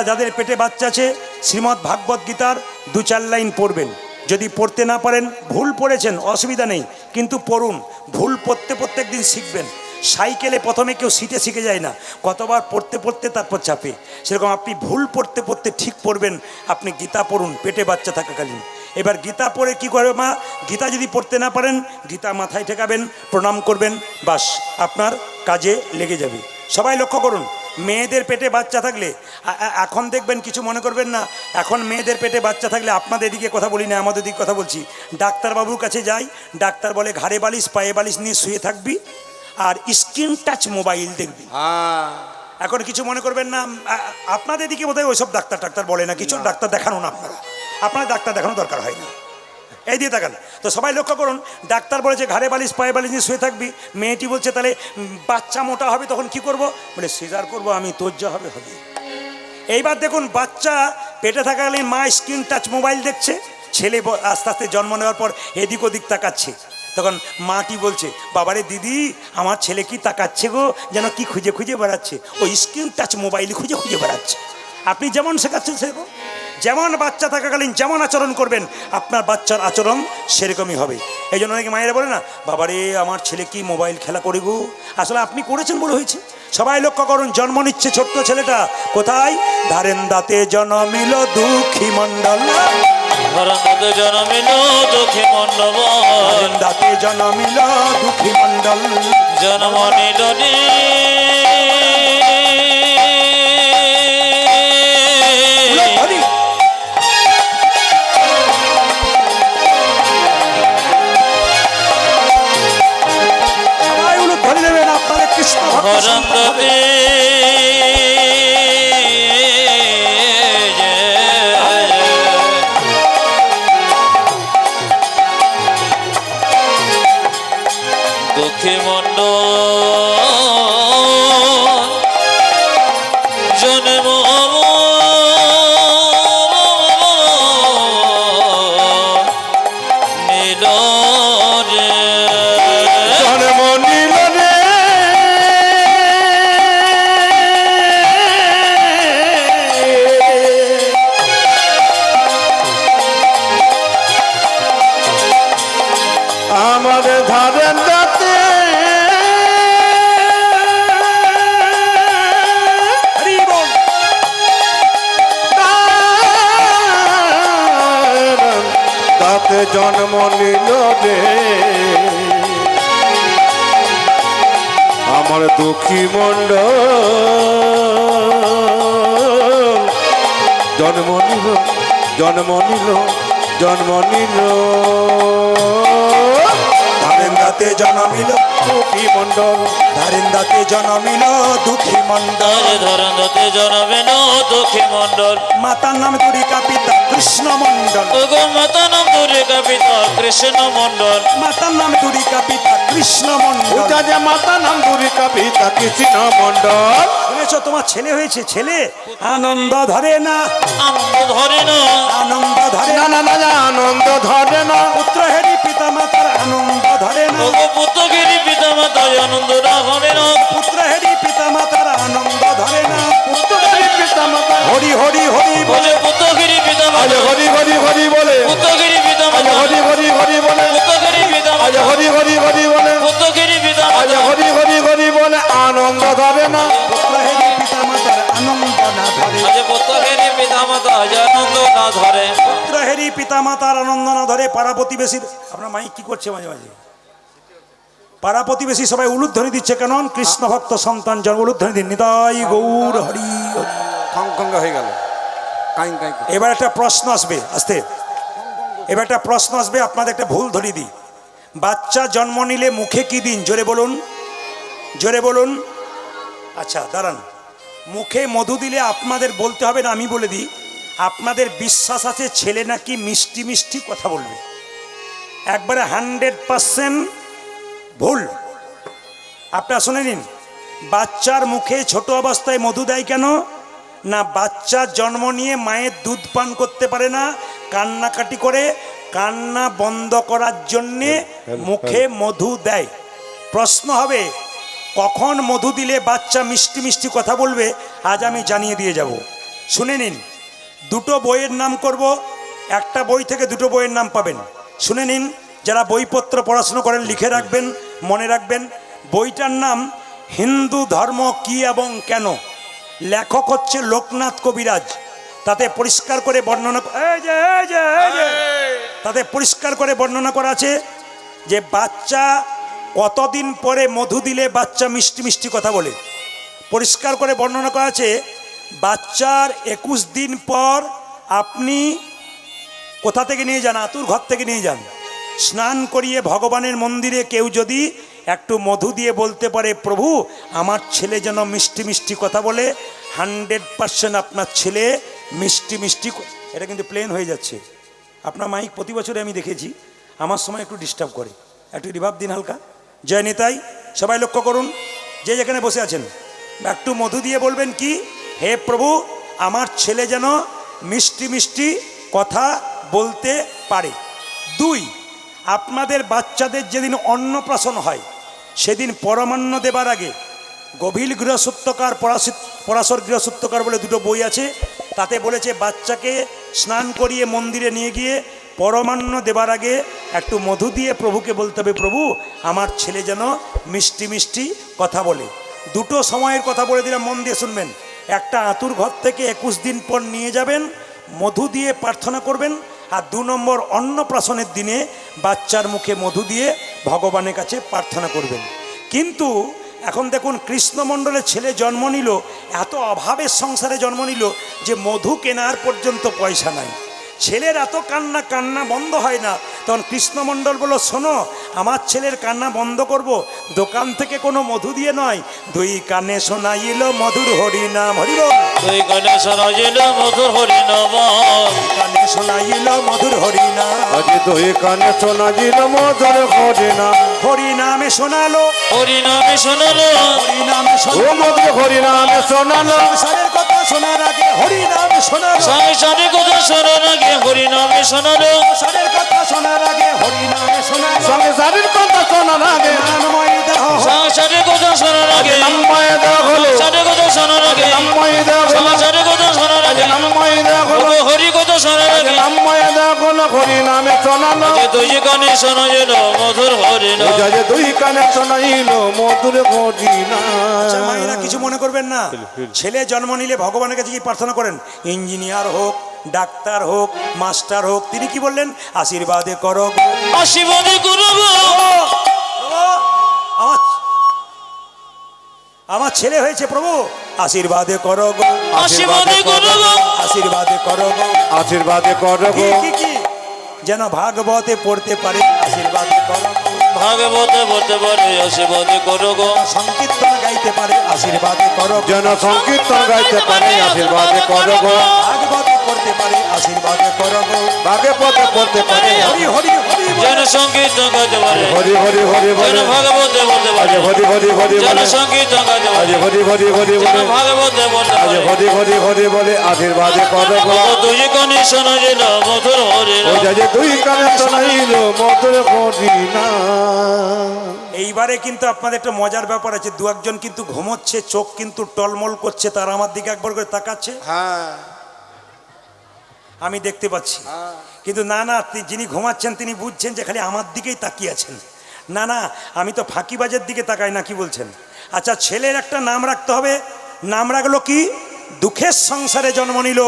যাদের পেটে বাচ্চা আছে শ্রীমদ্ ভাগবত গীতার 2-4 লাইন পড়বেন। যদি পড়তে না পারেন, ভুল পড়েছেন অসুবিধা নেই, কিন্তু পড়ুন। ভুল পড়তে একদিন শিখবেন। সাইকেলে প্রথমে কেউ সিটে শিখে যায় না, কতবার পড়তে তারপর চাপে। সেরকম আপনি ভুল পড়তে ঠিক পড়বেন। আপনি গীতা পড়ুন পেটে বাচ্চা থাকাকালীন। এবার গীতা পড়ে কি করবে মা? গীতা যদি পড়তে না পারেন গীতা মাথায় ঠেকাবেন, প্রণাম করবেন, বাস আপনার কাজে লেগে যাবে। সবাই লক্ষ্য করুন, মেয়েদের পেটে বাচ্চা থাকলে এখন দেখবেন, কিছু মনে করবেন না, এখন মেয়েদের পেটে বাচ্চা থাকলে আপনাদের দিকে কথা বলি না, আমাদের দিকে কথা বলছি। ডাক্তারবাবুর কাছে যাই, ডাক্তার বলে ঘাড়ে বালিশ পায়ে বালিশ নিয়ে শুয়ে থাকবি আর স্ক্রিন টাচ মোবাইল দেখবি। এখন কিছু মনে করবেন না, আপনাদের দিকে বোধহয় ওইসব ডাক্তার বলে না, কিছু ডাক্তার দেখানো না, আপনার ডাক্তার দেখানো দরকার হয় না। এই দিয়ে তাকান তো, সবাই লক্ষ্য করুন। ডাক্তার বলেছে ঘাড়ে বালিশ পায়ে বালিশ নিয়ে শুয়ে থাকবি। মেয়েটি বলছে তাহলে বাচ্চা মোটা হবে, তখন কি করব? বলে সিজার করবো আমি, তোর যা হবে হবে। এইবার দেখুন, বাচ্চা পেটে থাকাকালীন মা স্ক্রিন টাচ মোবাইল দেখছে, ছেলে আস্তে আস্তে জন্ম নেওয়ার পর এদিক ওদিক তাকাচ্ছে। তখন মাটি বলছে, বাবারে দিদি আমার ছেলে কি তাকাচ্ছে গো, যেন কি খুঁজে বেড়াচ্ছে, ওই স্ক্রিন টাচ মোবাইল খুঁজে বেড়াচ্ছে। আপনি যেমন শেখাচ্ছেন সেরকম, যেমন বাচ্চা থাকাকালীন যেমন আচরণ করবেন আপনার বাচ্চার আচরণ সেরকমই হবে। এই জন্য অনেকে মায়েরা বলে না, বাবারে আমার ছেলে কি মোবাইল খেলা করে গো। আসলে আপনি করেছেন বলে হয়েছে। সবাই লক্ষ্য করুন, জন্ম নিচ্ছে ছোট্ট ছেলেটা কোথায়? ধারেন দাঁতে জন্মিল দুঃখী মণ্ডল, ধরতে জন্মিল দুঃখী মণ্ডল, দাঁতে জন্মিল দুঃখী মণ্ডল, জন্ম নিল সবাই উলু ধরে দেবেন, আপনাদের কৃষ্ণ ভক্ত সন্তান হবে। দুঃখী মণ্ডল জন্ম নীল রে, জন্ম নিল রে আমাদের ধারেন দাঁতে হরি বল। দাঁতে জন্ম নিল রে আমার দুঃখী মণ্ডল, জন্ম নিল জন্ম নিল ধারেন্দাতে জন্মিল দুঃখী মণ্ডল ধারেন্দাতে জন্মিল দুঃখী মণ্ডল আজ ধরন্দতে জনমেন দুঃখী মণ্ডল মাতার নাম দুরিকা পিতা কৃষ্ণ মণ্ডল ওগো মাতা নাম দুর্গা পিতা কৃষ্ণ মণ্ডল মাতার নাম দুরিকা পিতা কৃষ্ণ মণ্ডল পূজা যে মাতা নাম দুরিকা পিতা কৃষ্ণ মণ্ডল শুনেছ তোমার ছেলে হয়েছে ছেলে আনন্দ ধরে না আনন্দ ধরে না আনন্দ ধরে না না না না আনন্দ ধরে না পুত্র হেরি পিতা মাতার আনন্দ ধরে না ওগো পুত্রগিরি পিতা মাতা আনন্দ না ধরে না পুত্র হেরি পিতা মাতার আনন্দ ধরে না পুত্রগিরি পিতা মাতা হরি হরি হরি বলে বলে পুত্রগিরি পিতা আজ মাতা হরি হরি হরি বলে পুত্রগিরি পিতা আজ মাতা হরি হরি হরি বলে পুত্রগিরি পিতা আজ মাতা হরি হরি হরি বলে পুত্রগিরি পিতা আজ মাতা হরি হরি হরি বলে আনন্দ ধরে না পুত্র হেরি পিতা মাতার আনন্দ না ধরে আজ পুত্রগিরি পিতা মাতা আনন্দ না ধরে পুত্র হেরি পিতা মাতার আনন্দ না ধরে পাড়া প্রতিবেশীর আপনার মাইক কি করছে মাঝে মাঝে পাড়া প্রতিবেশী সবাই উলুধ্বনি দিচ্ছে কেন কৃষ্ণ ভক্ত সন্তান জন উলুধ্বনি দিন নিতাই গৌর হরি হরি। খঙ্খঙ্গ হয়ে গেল কাই কাই এবার একটা প্রশ্ন আসবে আস্তে এবার একটা প্রশ্ন আসবে আপনাদের একটা ভুল ধরিয়ে দিই বাচ্চা জন্ম নিলে মুখে কি দিন জোরে বলুন জোরে বলুন আচ্ছা দাঁড়ান মুখে মধু দিলে আপনাদের বলতে হবে না আমি বলে দিই আপনাদের বিশ্বাস আছে ছেলে নাকি মিষ্টি মিষ্টি কথা বলবে একবারে 100% ভুল আপনারা শুনে নিন বাচ্চার মুখে ছোট অবস্থায় মধু দেয় কেন না বাচ্চা জন্ম নিয়ে মায়ের দুধ পান করতে পারে না কান্নাকাটি করে কান্না বন্ধ করার জন্যে মুখে মধু দেয় প্রশ্ন হবে কখন মধু দিলে বাচ্চা মিষ্টি মিষ্টি কথা বলবে আজ আমি জানিয়ে দিয়ে যাব শুনে নিন দুটো বইয়ের নাম করব একটা বই থেকে দুটো বইয়ের নাম পাবেন শুনে নিন যারা বইপত্র পড়াশোনা করেন লিখে রাখবেন মনে রাখবেন বইটার নাম হিন্দু ধর্ম কি এবং কেন লেখক হচ্ছে লোকনাথ কবিরাজ তাতে পরিষ্কার করে বর্ণনা তাতে পরিষ্কার করে বর্ণনা করা আছে যে বাচ্চা কতদিন পরে মধু দিলে বাচ্চা মিষ্টি মিষ্টি কথা বলে পরিষ্কার করে বর্ণনা করা আছে বাচ্চার 21 দিন পর আপনি কোথা থেকে নিয়ে যান আতুর ঘর থেকে নিয়ে যান স্নান করিয়ে ভগবানের মন্দিরে কেউ যদি একটু মধু দিয়ে বলতে পারে প্রভু আমার ছেলে যেন মিষ্টি মিষ্টি কথা বলে 100% আপনার ছেলে মিষ্টি মিষ্টি এটা কিন্তু প্লেন হয়ে যাচ্ছে আপনার মাইক প্রতি বছরে আমি দেখেছি আমার সময় একটু ডিস্টার্ব করে একটু রিভাব দিন হালকা জয় নিতাই সবাই লক্ষ্য করুন যে যেখানে বসে আছেন একটু মধু দিয়ে বলবেন কি হে প্রভু আমার ছেলে যেন মিষ্টি মিষ্টি কথা বলতে পারে 2 আপনাদের বাচ্চাদের যেদিন অন্নপ্রাশন হয় সেদিন পরমান্ন দেবার আগে গভীর গৃহসূত্রকার পরাশর গৃহসূত্রকার বলে দুটো বই আছে তাতে বলেছে বাচ্চাকে স্নান করিয়ে মন্দিরে নিয়ে গিয়ে পরমান্ন দেবার আগে একটু মধু দিয়ে প্রভুকে বলতে হবে প্রভু আমার ছেলে যেন মিষ্টি মিষ্টি কথা বলে দুটো সময়ের কথা বলে দিলাম মন দিয়ে শুনবেন একটা আতুর ঘর থেকে 21 দিন পর নিয়ে যাবেন মধু দিয়ে প্রার্থনা করবেন আর 2 নম্বর অন্নপ্রাশনের দিনে বাচ্চার মুখে মধু দিয়ে ভগবানের কাছে প্রার্থনা করবেন কিন্তু এখন দেখুন কৃষ্ণমণ্ডলের ছেলে জন্ম নিল এত অভাবের সংসারে জন্ম নিল যে মধু কেনার পর্যন্ত পয়সা নাই ছেলের এত কান্না বন্ধ হয় না তখন কৃষ্ণমণ্ডল বলল শোনো আমার ছেলের কান্না বন্ধ করব দোকান থেকে কোনো মধু দিয়ে নয় 2 কানে শোনাইল মধুর হরিনাম হরি বল 2 কানে শোনাইল মধুর হরিনাম কানে শোনাইল মধুর হরিনাম আজ 2 কানে শোনাইল মধুর হরিনাম হরিনামে শোনালো হরিনামে শোনালো হরিনামে ও শোনালো মধুর হরিনামে শোনালো সংসারের কথা শোনার আগে হরিনামে শোনালো সংসারের কথা শোনার আগে হরিনামে শোনালো সংসারের কথা শোনার আগে হরিনামে শোনালো সংসারের কথা শোনার আগে নামময় দেহ সংসারের কথা শোনার আগে নামময় দেহ হলো সংসারের কথা শোনার আগে নামময় দেহ হলো সংসারের কথা শোনার আগে নামময় দেহ হলো ওগো হরি কথা শোনার আগে নামময় দেহ হলো হরিনামে শোনালো যে 2 কানে শোনাইল মধুর হরিনাম আজ 2 কানে শোনাইল মধুর হরিনাম আচ্ছা মায়েরা কিছু মনে করবেন না ছেলে জন্ম নিলে ভগবানের কাছে কি প্রার্থনা করেন ইঞ্জিনিয়ার হোক ডাক্তার হোক মাস্টার হোক তিনি কি বললেন আশীর্বাদে করো গো। আশীর্বাদে করব আমার ছেলে হয়েছে প্রভু আশীর্বাদে করো গো আশীর্বাদে করব আশীর্বাদে করো গো আশীর্বাদে করো কি গো কি কি যেন ভাগবতে পড়তে পারে আশীর্বাদ করো গো। ভাগবতে বলতে পারে আশীর্বাদ করো গো সংকীর্তন গাইতে পারে আশীর্বাদ করো গো। যেন সংকীর্তন গাইতে পারে আশীর্বাদ করো গো। ভাগবতে পড়তে পারে আশীর্বাদ করো গো। ভাগে পথে পড়তে পারে হরি হরি হরি বল। যেন সংকীর্তন গাইতে পারে হরি হরি হরি যেন বলে ভাগবতে বলতে পারে হরি হরি হরি যেন বলে সংকীর্তন গাইতে আজ পারে হরি হরি হরি যেন বলে ভাগবতে বলতে আজ পারে হরি হরি হরি বলে আশীর্বাদ করো গো। তুই কানে শোনা যেন মধুর হরে ওই যে দুই কানে শোনাইল মধুর হরি না। এইবারে কিন্তু আপনাদের একটা মজার ব্যাপার আছে, দু একজন কিন্তু ঘুমোচ্ছে, চোখ কিন্তু টলমল করছে, তারা আমার দিকে একবার করে তাকাচ্ছে, হ্যাঁ আমি দেখতে পাচ্ছি। কিন্তু না না, যিনি ঘুমাচ্ছেন তিনি বুঝছেন যে খালি আমার দিকেই তাকিয়ে আছেন। না না, আমি তো ফাঁকিবাজের দিকে তাকাই না, কি বলছেন? আচ্ছা, ছেলের একটা নাম রাখতে হবে, নাম রাখলো কি? দুঃখের সংসারে জন্ম নিল,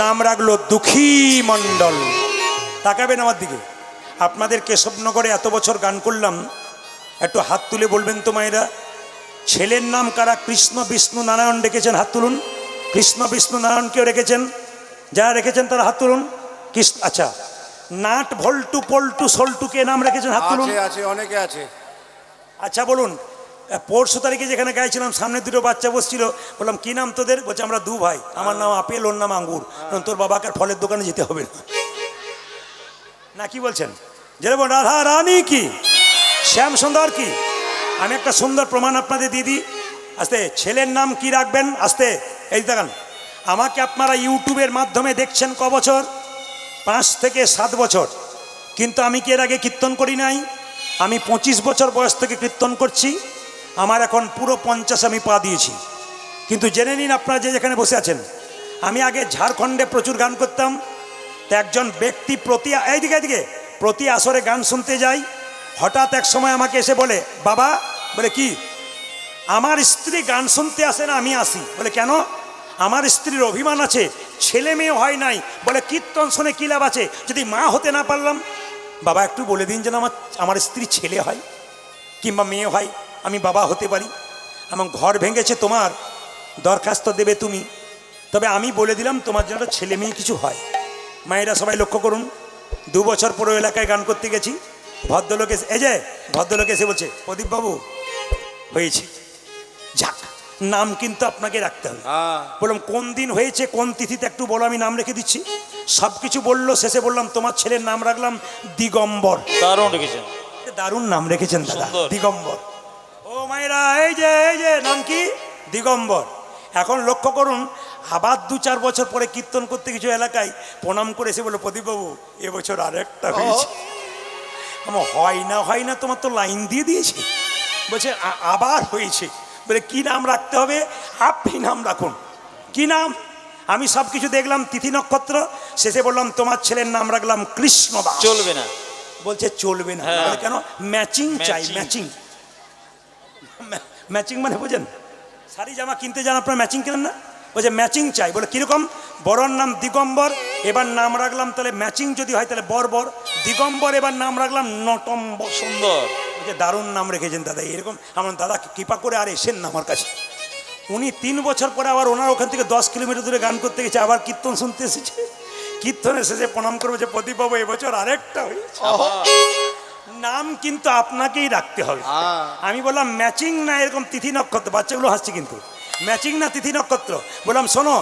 নাম রাখলো দুঃখী মণ্ডল। তাকাবেন আমার দিকে। আপনাদের কেশবনগরে এত বছর গান করলাম, একটু হাত তুলে বলবেন তো মায়েরা, ছেলের নাম কারা কৃষ্ণ বিষ্ণু নারায়ণ রেখেছেন? হাত তুলুন। কৃষ্ণ বিষ্ণু নারায়ণ কেউ রেখেছেন? যারা রেখেছেন তারা হাত তুলুন। কৃষ্ণ, আচ্ছা, নাট ভল্টু পল্টু সল্টু কে নাম রেখেছেন? হাত তুলুন। আছে আছে অনেকে আছে। আচ্ছা বলুন, পরশু তারিখে যেখানে গাইছিলাম সামনে দুটো বাচ্চা বসছিল, বললাম কি নাম তোদের? বলছে আমরা দু ভাই, আমার নাম আপেল, ওর নাম আঙ্গুর। তোর বাবাকে আর ফলের দোকানে যেতে হবে না, না কি বলছেন? যেরকম রাধা রানী কি, শ্যাম সুন্দর কি। আমি একটা সুন্দর প্রমাণ আপনাদের দিয়ে দিই। আস্তে, ছেলের নাম কি রাখবেন? আস্তে, এই দেখান। আমাকে আপনারা ইউটিউবের মাধ্যমে দেখছেন ক বছর? 5 থেকে 7 বছর। কিন্তু আমি কি এর আগে কীর্তন করি নাই? আমি 25 বছর বয়স থেকে কীর্তন করছি। আমার এখন পুরো 50 আমি পা দিয়েছি। কিন্তু জেনে নিন আপনারা যে যেখানে বসে আছেন, আমি আগে ঝাড়খণ্ডে প্রচুর গান করতাম। তো একজন ব্যক্তি এইদিকে প্রতি আসরে গান শুনতে যাই। হঠাৎ এক সময় আমাকে এসে বলে, বাবা, বলে কি? আমার স্ত্রী গান শুনতে আসে না, আমি আসি। বলে কেন? আমার স্ত্রীর অভিমান আছে, ছেলে মেয়ে হয় নাই। বলে কীর্তন শুনে কী লাভ আছে যদি মা হতে না পারলাম? বাবা একটু বলে দিন যেন আমার স্ত্রী ছেলে হয় কিংবা মেয়ে হয়, আমি বাবা হতে পারি। আমার ঘর ভেঙেছে, তোমার দরখাস্ত দেবে তুমি, তবে আমি বলে দিলাম তোমার জন্য ছেলে মেয়ে কিছু হয়। মায়েরা সবাই লক্ষ্য করুন, 2 বছর পরে এলাকায় গান করতে গেছি, ভদ্রলোক এসে, এই যে ভদ্রলোক এসে বলছে, প্রদীপবাবু হয়েছে। যাক, নাম কিন্তু আপনাকে রাখতে হবে। বললাম কোন দিন হয়েছে, কোন তিথিতে একটু বলো, আমি নাম রেখে দিচ্ছি। সব কিছু বললো, শেষে বললাম তোমার ছেলের নাম রাখলাম দিগম্বর। দারুণ রেখেছেন, দারুণ নাম রেখেছেন দাদা, সুন্দর। দিগম্বর। ও মায়েরা, এই যে নাম কি? দিগম্বর। এখন লক্ষ্য করুন, আবার 2-4 বছর পরে কীর্তন করতে কিছু এলাকায় প্রণাম করে এসে বলে, প্রদীপবাবু এবছর আরেকটা হয়েছে। আমার হয় না, তোমার তো লাইন দিয়ে দিয়েছে। বলছে আবার হয়েছে। বলে কি নাম রাখতে হবে? আপনি নাম রাখুন। কি নাম? আমি সব কিছু দেখলাম, তিথি নক্ষত্র, শেষে বললাম তোমার ছেলের নাম রাখলাম কৃষ্ণদাস। চলবে না। বলছে চলবে না। হ্যাঁ। বলে কেন? ম্যাচিং চাই, ম্যাচিং। ম্যাচিং মানে বোঝেন? শাড়ি জামা কিনতে যান আপনার, ম্যাচিং কেনেন না? বলছে ম্যাচিং চাই। বলে কীরকম? বড়র নাম দিগম্বর, এবার নাম রাখলাম তাহলে ম্যাচিং যদি হয় তাহলে বর। দিগম্বর, এবার নাম রাখলাম নটম্বর। সুন্দর। বলছে দারুণ নাম রেখেছেন দাদা। এরকম আমার দাদা কৃপা করে আর এসেন না আমার কাছে। উনি 3 বছর পরে আবার ওনার ওখান থেকে 10 কিলোমিটার দূরে গান করতে গেছে, আবার কীর্তন শুনতে এসেছে। কীর্তনের শেষে প্রণাম করবো যে প্রদীপবাবু এবছর আরেকটা হয়েছে। নাম কিন্তু আপনাকেই রাখতে হবে। আমি বললাম ম্যাচিং না এরকম তিথি নক্ষত্র? বাচ্চাগুলো হাসছে কিন্তু। ম্যাচিং না তিথি নক্ষত্র? বললাম শোনো,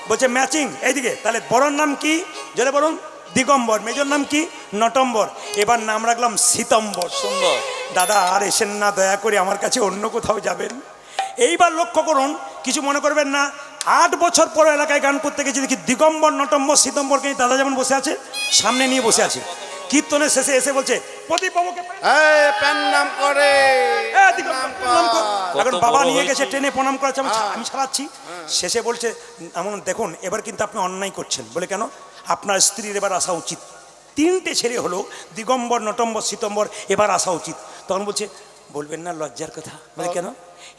বলছে ম্যাচিং। এইদিকে তাহলে বড়র নাম কি? জোরে বলুন। দিগম্বর। মেজর নাম কি? নটম্বর। এবার নাম রাখলাম শীতম্বর। সুন্দর। দাদা আর এসেন না, দয়া করে আমার কাছে অন্য কোথাও যাবেন। এইবার লক্ষ্য করুন, কিছু মনে করবেন না, 8 বছর পর এলাকায় গান করতে গেছি, দেখি দিগম্বর, নটম্বর, শীতম্বরকে নিয়ে দাদা যেমন বসে আছে, সামনে নিয়ে বসে আছে। কীর্তনের শেষে এসে বলছে প্রদীপবাবুকে নাম করে এখন কত বাবা বড় নিয়ে গেছে, হয়েছে। ট্রেনে প্রণাম করাচ্ছে, আমি ছাড়াচ্ছি। শেষে বলছে এমন, দেখুন এবার কিন্তু আপনি অন্যায় করছেন। বলে কেন? আপনার স্ত্রীর এবার আসা উচিত। 3টে ছেলে হলো, দিগম্বর, নটম্বর, শীতম্বর, এবার আসা উচিত। তখন বলছে বলবেন না লজ্জার কথা? বলে কেন?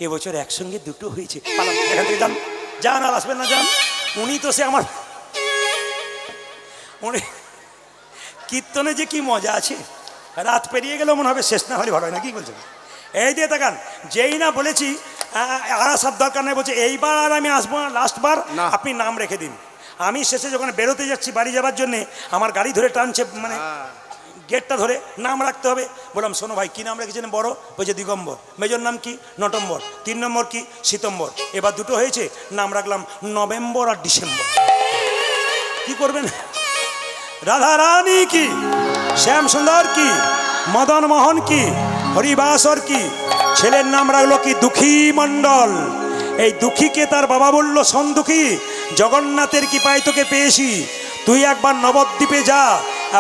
এবছর একসঙ্গে 2টো হয়েছে। পালান, এখান থেকে যান আর আসবেন না, যান। উনি তো সে আমার, উনি কীর্তনে যে কি মজা আছে, রাত পেরিয়ে গেলেও মনে হবে শেষ না হলে ভালো হয় না। কি বলছেন? এই দিয়ে তাকান, যেই না বলেছি আর আসার দরকার নেই, বলছে এইবার আর আমি আসবো না, লাস্টবার আপনি নাম রেখে দিন। আমি শেষে যখন বেরোতে যাচ্ছি বাড়ি যাবার জন্যে আমার গাড়ি ধরে টানছে, মানে গেটটা ধরে নাম রাখতে হবে। বললাম শোনো ভাই, কী নাম রেখেছেন? বড় বলছে দিগম্বর। মেজর নাম কি? নটম্বর। 3 নম্বর কি? শীতম্বর। এবার দুটো হয়েছে, নাম রাখলাম নভেম্বর আর ডিসেম্বর। কি করবেন? রাধা রানী কি, শ্যাম সুন্দর কি, মদন মোহন কি, হরিবাসর কি। ছেলের নাম রাখলো কি? দুঃখী মণ্ডল। এই দুঃখীকে তার বাবা বলল, শোন দুঃখী, জগন্নাথের কৃপায় তোকে পেয়েছি, তুই একবার নবদ্বীপে যা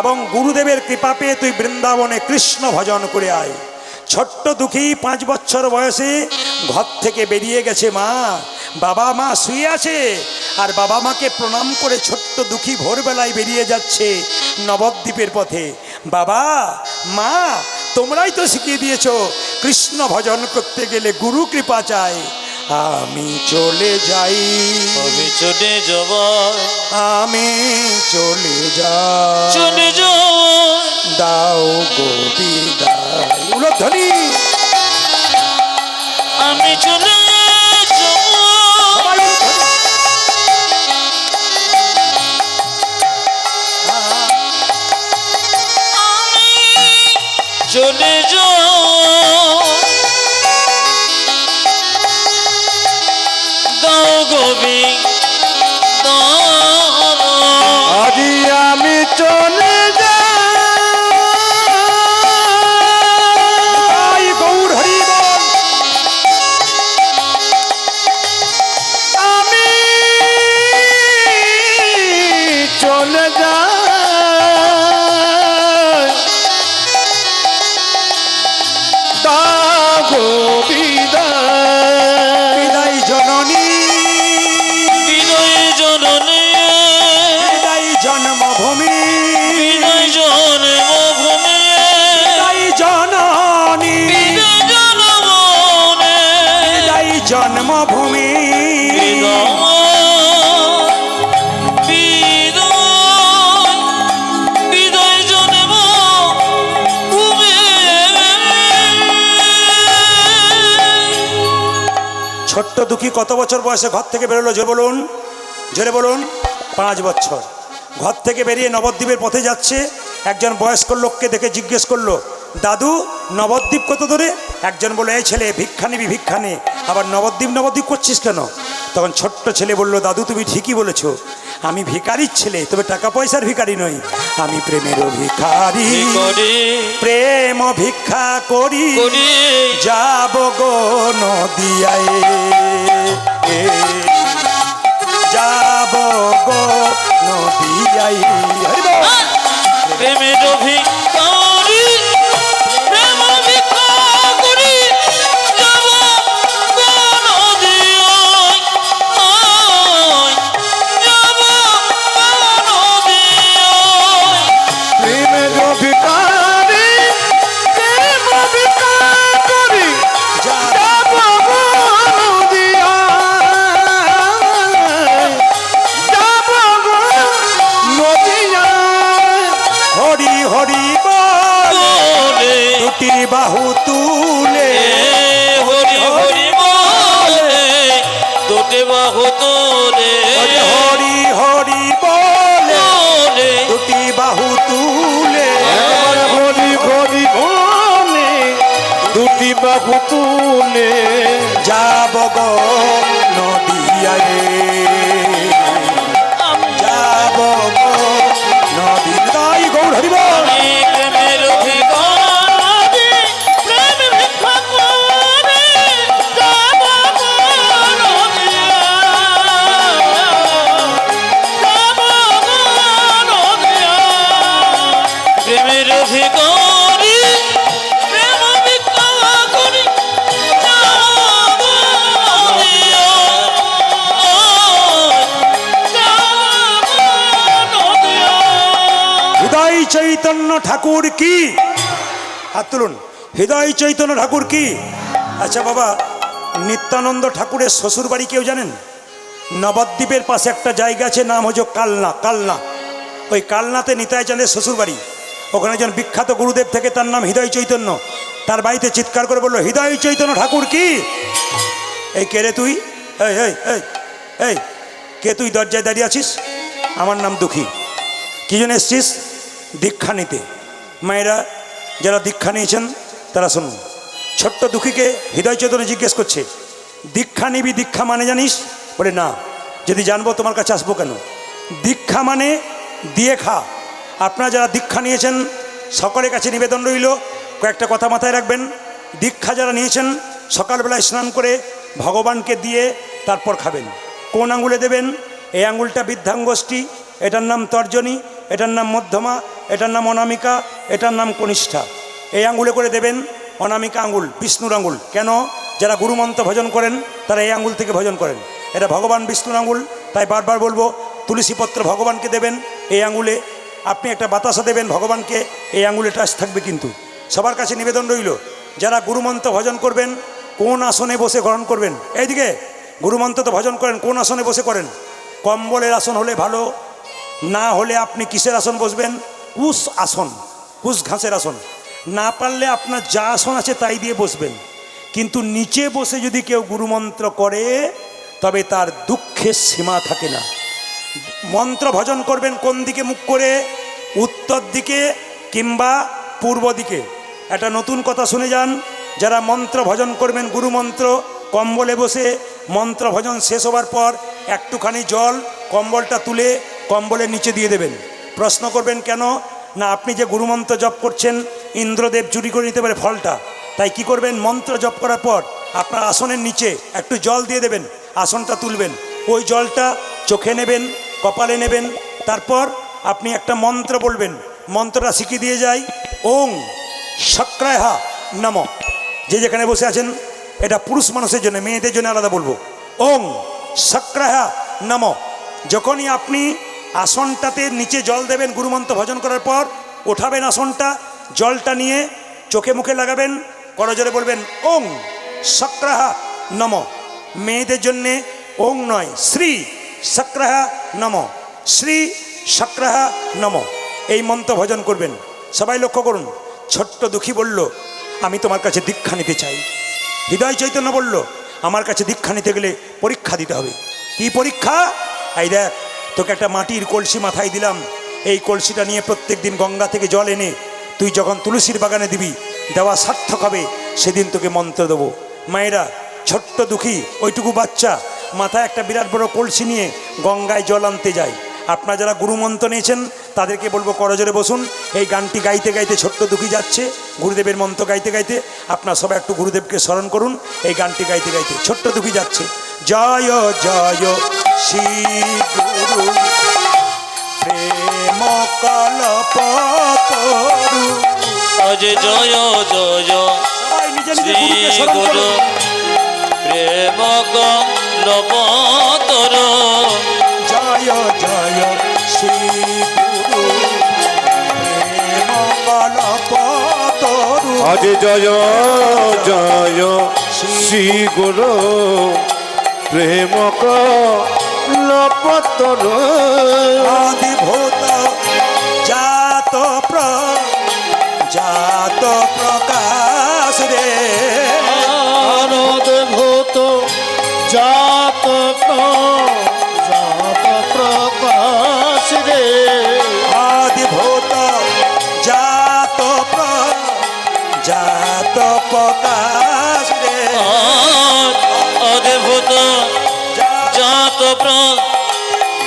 এবং গুরুদেবের কৃপা পেয়ে তুই বৃন্দাবনে কৃষ্ণ ভজন করে আয়। ছোট্ট দুঃখী 5 বছর বয়সে ঘর থেকে বেরিয়ে গেছে। মা, বাবা মা শুয়ে আছে, আর বাবা মাকে প্রণাম করে ছোট্ট দুঃখী ভোরবেলায় বেরিয়ে যাচ্ছে নবদ্বীপের পথে। বাবা মা, তোমরাই তো শিখিয়ে দিয়েছো কৃষ্ণ ভজন করতে গেলে গুরু কৃপা চাই। আমি চলে যাই, আমি চলে যাব, আমি চলে যাই, চলে যাব, দাও গো বিদায়। উলধ্বনি। আমি চলে যাব, সবাই উলধ্বনি। চলে যাব, দাও গোবি আজি আমি চলে যাই, গৌর হরি বল। আমি চলে যাই, দাও গো বিদায়। বিদায় জননী, বিনয় জননী, বিদায় জন্মভূমি, বিনয় জন্মভূমি, বিদায় জননী, বিনয় জনমনে, বিদায় জন্মভূমি। বিনয়, বিনয় জন্মভূমি। ছোট্ট দুঃখী কত বছর বয়সে ঘর থেকে বেরোলো? জোরে বলুন, জোরে বলুন। 5 বছর। ঘর থেকে বেরিয়ে নবদ্বীপের পথে যাচ্ছে। একজন বয়স্ক লোককে দেখে জিজ্ঞেস করলো, দাদু নবদ্বীপ কত দূরে? একজন বললো, এই ছেলে ভিক্ষা নিবি, ভিক্ষা নে, আবার নবদ্বীপ নবদ্বীপ করছিস কেন? তখন ছোট্ট ছেলে বলল, দাদু তুমি ঠিকই বলেছো, আমি ভিখারির ছেলে, তবে টাকা পয়সার ভিখারি নই, আমি প্রেমেরও ভিখারি। করি প্রেম ভিক্ষা করি করি যাব গো নদিয়ায়, যাব গো নদিয়ায়। হরি বল। প্রেমের ভিখারি, প্রেম ভিক্ষা করি যাব নদিয়ায়, যাব নদিয়ায়। প্রেমের ভিখারি, প্রেম ভিক্ষা করি যাব যাব গো নদিয়ায়, যাব গো নদিয়ায়। হরি হরি বল, বলে দুটি বাহু তুলে, হরি হরি বলে, দুটি বাহু তোলে, হরি হরি বলে, বলে দুটি বাহু তুলে, একবার হরি হরি বলে, দুটি বাহু তুলে যাব গো নদিয়ায়, যাব গো নদী। তাই গৌর হরি বল। প্রেমের ভিখারি, প্রেম ভিক্ষা করে যাব নদিয়ায়, প্রেমের ভিখারি, প্রেম ভিক্ষা করি যাব নদিয়ায়। হৃদয় চৈতন্য ঠাকুর কি? হাত তুলুন। হৃদয় চৈতন্য ঠাকুর কি? আচ্ছা বাবা, নিত্যানন্দ ঠাকুরের শ্বশুর বাড়ি কেউ জানেন? নবদ্বীপের পাশে একটা জায়গা আছে, নাম হচ্ছে কালনা। কালনা, ওই কালনাতে নিতাই চাঁদের শ্বশুর বাড়ি। ওখানে একজন বিখ্যাত গুরুদেব থেকে, তার নাম হৃদয় চৈতন্য। তার বাড়িতে চিৎকার করে বললো, হৃদয় চৈতন্য ঠাকুর কি? এই কে রে তুই? এই এই এই এই কে তুই দরজায় দাঁড়িয়ে আছিস? আমার নাম দুঃখী। কি জন্য এসছিস? দীক্ষা নিতে। মায়েরা যারা দীক্ষা নিয়েছেন তারা শুনুন। ছোট্ট দুঃখীকে হৃদয় চেতনে জিজ্ঞেস করছে, দীক্ষা নিবি, দীক্ষা মানে জানিস? বলে না। যদি জানবো তোমার কাছে আসবো কেন? দীক্ষা মানে দিয়ে খা। আপনারা যারা দীক্ষা নিয়েছেন সকলের কাছে নিবেদন রইল, কয়েকটা কথা মাথায় রাখবেন। দীক্ষা যারা নিয়েছেন সকালবেলায় স্নান করে ভগবানকে দিয়ে তারপর খাবেন। কোন আঙুলে দেবেন? এই আঙুলটা বৃদ্ধাঙ্গুষ্ঠী, এটার নাম তর্জনী, এটার নাম মধ্যমা, এটার নাম অনামিকা, এটার নাম কনিষ্ঠা। এই আঙুলে করে দেবেন। অনামিকা আঙুল বিষ্ণুর আঙুল। কেন? যারা গুরুমন্ত্র ভজন করেন তারা এই আঙুল থেকে ভজন করেন। এটা ভগবান বিষ্ণুর আঙুল, তাই বারবার বলবো তুলসীপত্র ভগবানকে দেবেন এই আঙুলে। আপনি একটা বাতাসা দেবেন ভগবানকে, এই আঙুলে টাচ থাকবে। কিন্তু সবার কাছে নিবেদন রইল, যারা গুরুমন্ত্র ভজন করবেন কোন আসনে বসে গ্রহণ করবেন? এইদিকে গুরুমন্ত্র তো ভজন করেন, কোন আসনে বসে করেন? কম্বলের আসন হলে ভালো, না হলে আপনি কিসের আসন বসবেন? কুশ আসন, কুশ ঘাসের আসন। না পারলে আপনার যা আসন আছে তাই দিয়ে বসবেন। কিন্তু নিচে বসে যদি কেউ গুরুমন্ত্র করে তবে তার দুঃখের সীমা থাকে না। মন্ত্র ভজন করবেন কোন দিকে মুখ করে? উত্তর দিকে কিংবা পূর্ব দিকে। একটা নতুন কথা শুনে যান, যারা মন্ত্র ভজন করবেন গুরুমন্ত্র, কম্বলে বসে মন্ত্র ভজন শেষ হবার পর একটুখানি জল কম্বলটা তুলে কম্বলের নিচে দিয়ে দেবেন। প্রশ্ন করবেন কেন? না, আপনি যে গুরুমন্ত্র জপ করছেন ইন্দ্রদেব চুরি করে নিতে পারে ফলটা। তাই কি করবেন? মন্ত্র জপ করার পর আপনার আসনের নিচে একটু জল দিয়ে দেবেন, আসনটা তুলবেন, ওই জলটা চোখে নেবেন, কপালে নেবেন। তারপর আপনি একটা মন্ত্র বলবেন। মন্ত্রটা শিখিয়ে দিয়ে যায়, ওং শক্রায়হা নম। যে যেখানে বসে আছেন, এটা পুরুষ মানুষের জন্য, মেয়েদের জন্য আলাদা বলবো। ওং শক্রায়হা নম। যখনই আপনি আসনটাতে নিচে জল দেবেন গুরুমন্ত্র ভজন করার পর, ওঠাবেন আসনটা, জলটা নিয়ে চোখে মুখে লাগাবেন, করজোরে বলবেন ওং শক্রাহা নম। মেয়েদের জন্যে ওং নয়, শ্রী শক্রাহা নম, শ্রী শক্রাহা নম। এই মন্ত্র ভজন করবেন। সবাই লক্ষ্য করুন, ছোট্ট দুঃখী বলল আমি তোমার কাছে দীক্ষা নিতে চাই। হৃদয় চৈতন্য বলল আমার কাছে দীক্ষা নিতে গেলে পরীক্ষা দিতে হবে। কি পরীক্ষা? এই দেখ, তোকে একটা মাটির কলসি মাথায় দিলাম, এই কলসিটা নিয়ে প্রত্যেক দিন গঙ্গা থেকে জল এনে তুই যখন তুলসীর বাগানে দিবি, দেওয়া সার্থক হবে, সেদিন তোকে মন্ত্র দেবো। মায়েরা, ছোট্ট দুঃখী ওইটুকু বাচ্চা মাথায় একটা বিরাট বড় কলসি নিয়ে গঙ্গায় জল আনতে যায়। আপনারা যারা গুরুমন্ত্র নিয়েছেন তাদেরকে বলবো করজোরে বসুন। এই গানটি গাইতে গাইতে ছোট্ট দুঃখী যাচ্ছে গুরুদেবের মন্ত্র গাইতে গাইতে। আপনারা সবাই একটু গুরুদেবকে স্মরণ করুন। এই গানটি গাইতে গাইতে ছোট্ট দুঃখী যাচ্ছে, জয় জয় শ্রী গুরু প্রেম কল্পতরু। অজয় জয় জয় সবাই নিজে নিজে শ্রী গুরুকে স্মরণ গুরু করুন। প্রেম কল্পতর। জয় জয় শ্রী গুরু প্রেম কল্পতরু। আজ জয় জয় শ্রী গুরু প্রেম কল্পতর। আদিভূত জাত জাত প্রকাশ রে। আনন্দভূত জাত প্রকাশ রে। আদিভূত জাত জাত প্রকাশ রে। অদ্ভুত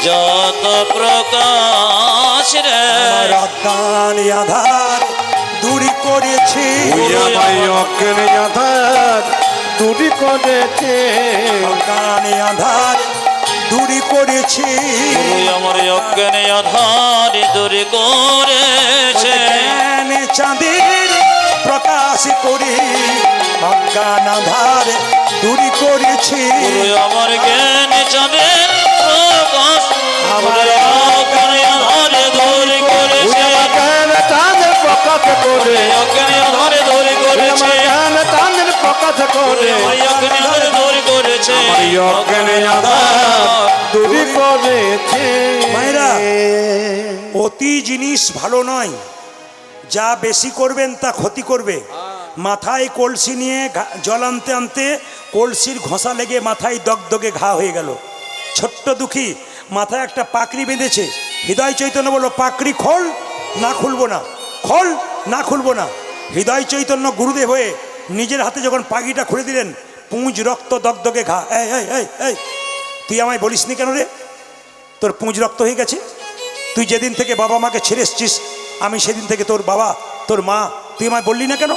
জাত প্রকাশ রে। আমার অজ্ঞান আধার দূরি করেছি। দূরি করেছে। অজ্ঞান আধার দূরি করেছি। তুই আমার অজ্ঞানে আধার দূরে করেছে। জ্ঞানে চাঁদের প্রকাশ করি অজ্ঞান আধার দূরি করেছি। তুই আমার জ্ঞানে চাঁদের প্রকাশ আমার অজ্ঞানে আধারে দূরে করেছে। চাঁদের প্রকাশ করে। অজ্ঞানে আধারে দূরে করেছে। চাঁদের প্রকাশ করে। অজ্ঞানে আধারে দূরে করেছে। অজ্ঞানে আধার দূরি করেছে। মায়েরা, অতি জিনিস ভালো নয়, যা বেশি করবেন তা ক্ষতি করবে। মাথায় কলসি নিয়ে জল আনতে আনতে কলসির ঘষা লেগে মাথায় দগদগে ঘা হয়ে গেল। ছোট্ট দুঃখী মাথায় একটা পাকড়ি বেঁধেছে। হৃদয় চৈতন্য বলল, পাকড়ি খোল, না খুলবো না, খোল, না খুলবো না। হৃদয় চৈতন্য গুরুদেব হয়ে নিজের হাতে যখন পাগড়িটা খুলে দিলেন, পুঁজ রক্ত দগদগে ঘা। এই এই এই এই, তুই আমায় বলিসনি কেন রে তোর পুঁজ রক্ত হয়ে গেছে? তুই যেদিন থেকে বাবা মাকে ছেড়ে এসছিস, আমি সেদিন থেকে তোর বাবা তোর মা, তুই আমায় বললি না কেন?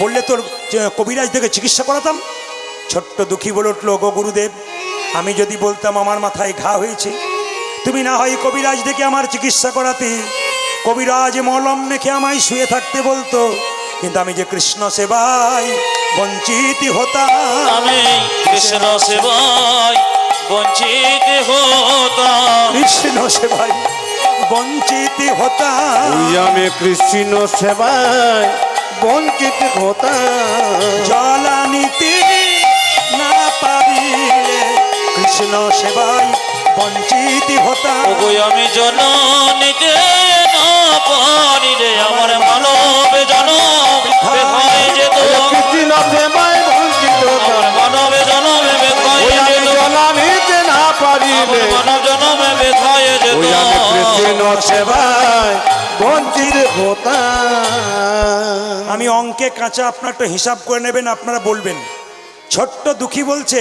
বললে তোর কবিরাজ থেকে চিকিৎসা করাতাম। ছোট্ট দুঃখী বলে উঠল, গো গুরুদেব, আমি যদি বলতাম আমার মাথায় ঘা হয়েছে, তুমি না হয় কবিরাজ ডেকে আমার চিকিৎসা করাতে, কবিরাজ মলম মেখে আমায় শুয়ে থাকতে বলতো, কিন্তু আমি যে কৃষ্ণ সেবায় বঞ্চিত হতাম। আমি কৃষ্ণ সেবায় বঞ্চিত হতাম। কৃষ্ণ সেবায় বঞ্চিত হতাম। ওই আমি কৃষ্ণ সেবায় বঞ্চিত হতাম। জলানিতে না পারিলে কৃষ্ণ সেবায় বঞ্চিত হতাম। ওগো আমি জননীতে না পারিলে আমার মানব জনম হয় যেত। কৃষ্ণ সেবায় বঞ্চিত আমার হতাম। মানব জনমে ব্যথায় ওই আমি যেত। জলানিতে না পারিলে আমার মানব জনমে ব্যথায় যেত। ওই আমি কৃষ্ণ সেবায় বঞ্চিত হতাম। আমি অঙ্কে কাঁচা, আপনার একটু হিসাব করে নেবেন, আপনারা বলবেন। ছোট্ট দুঃখী বলছে,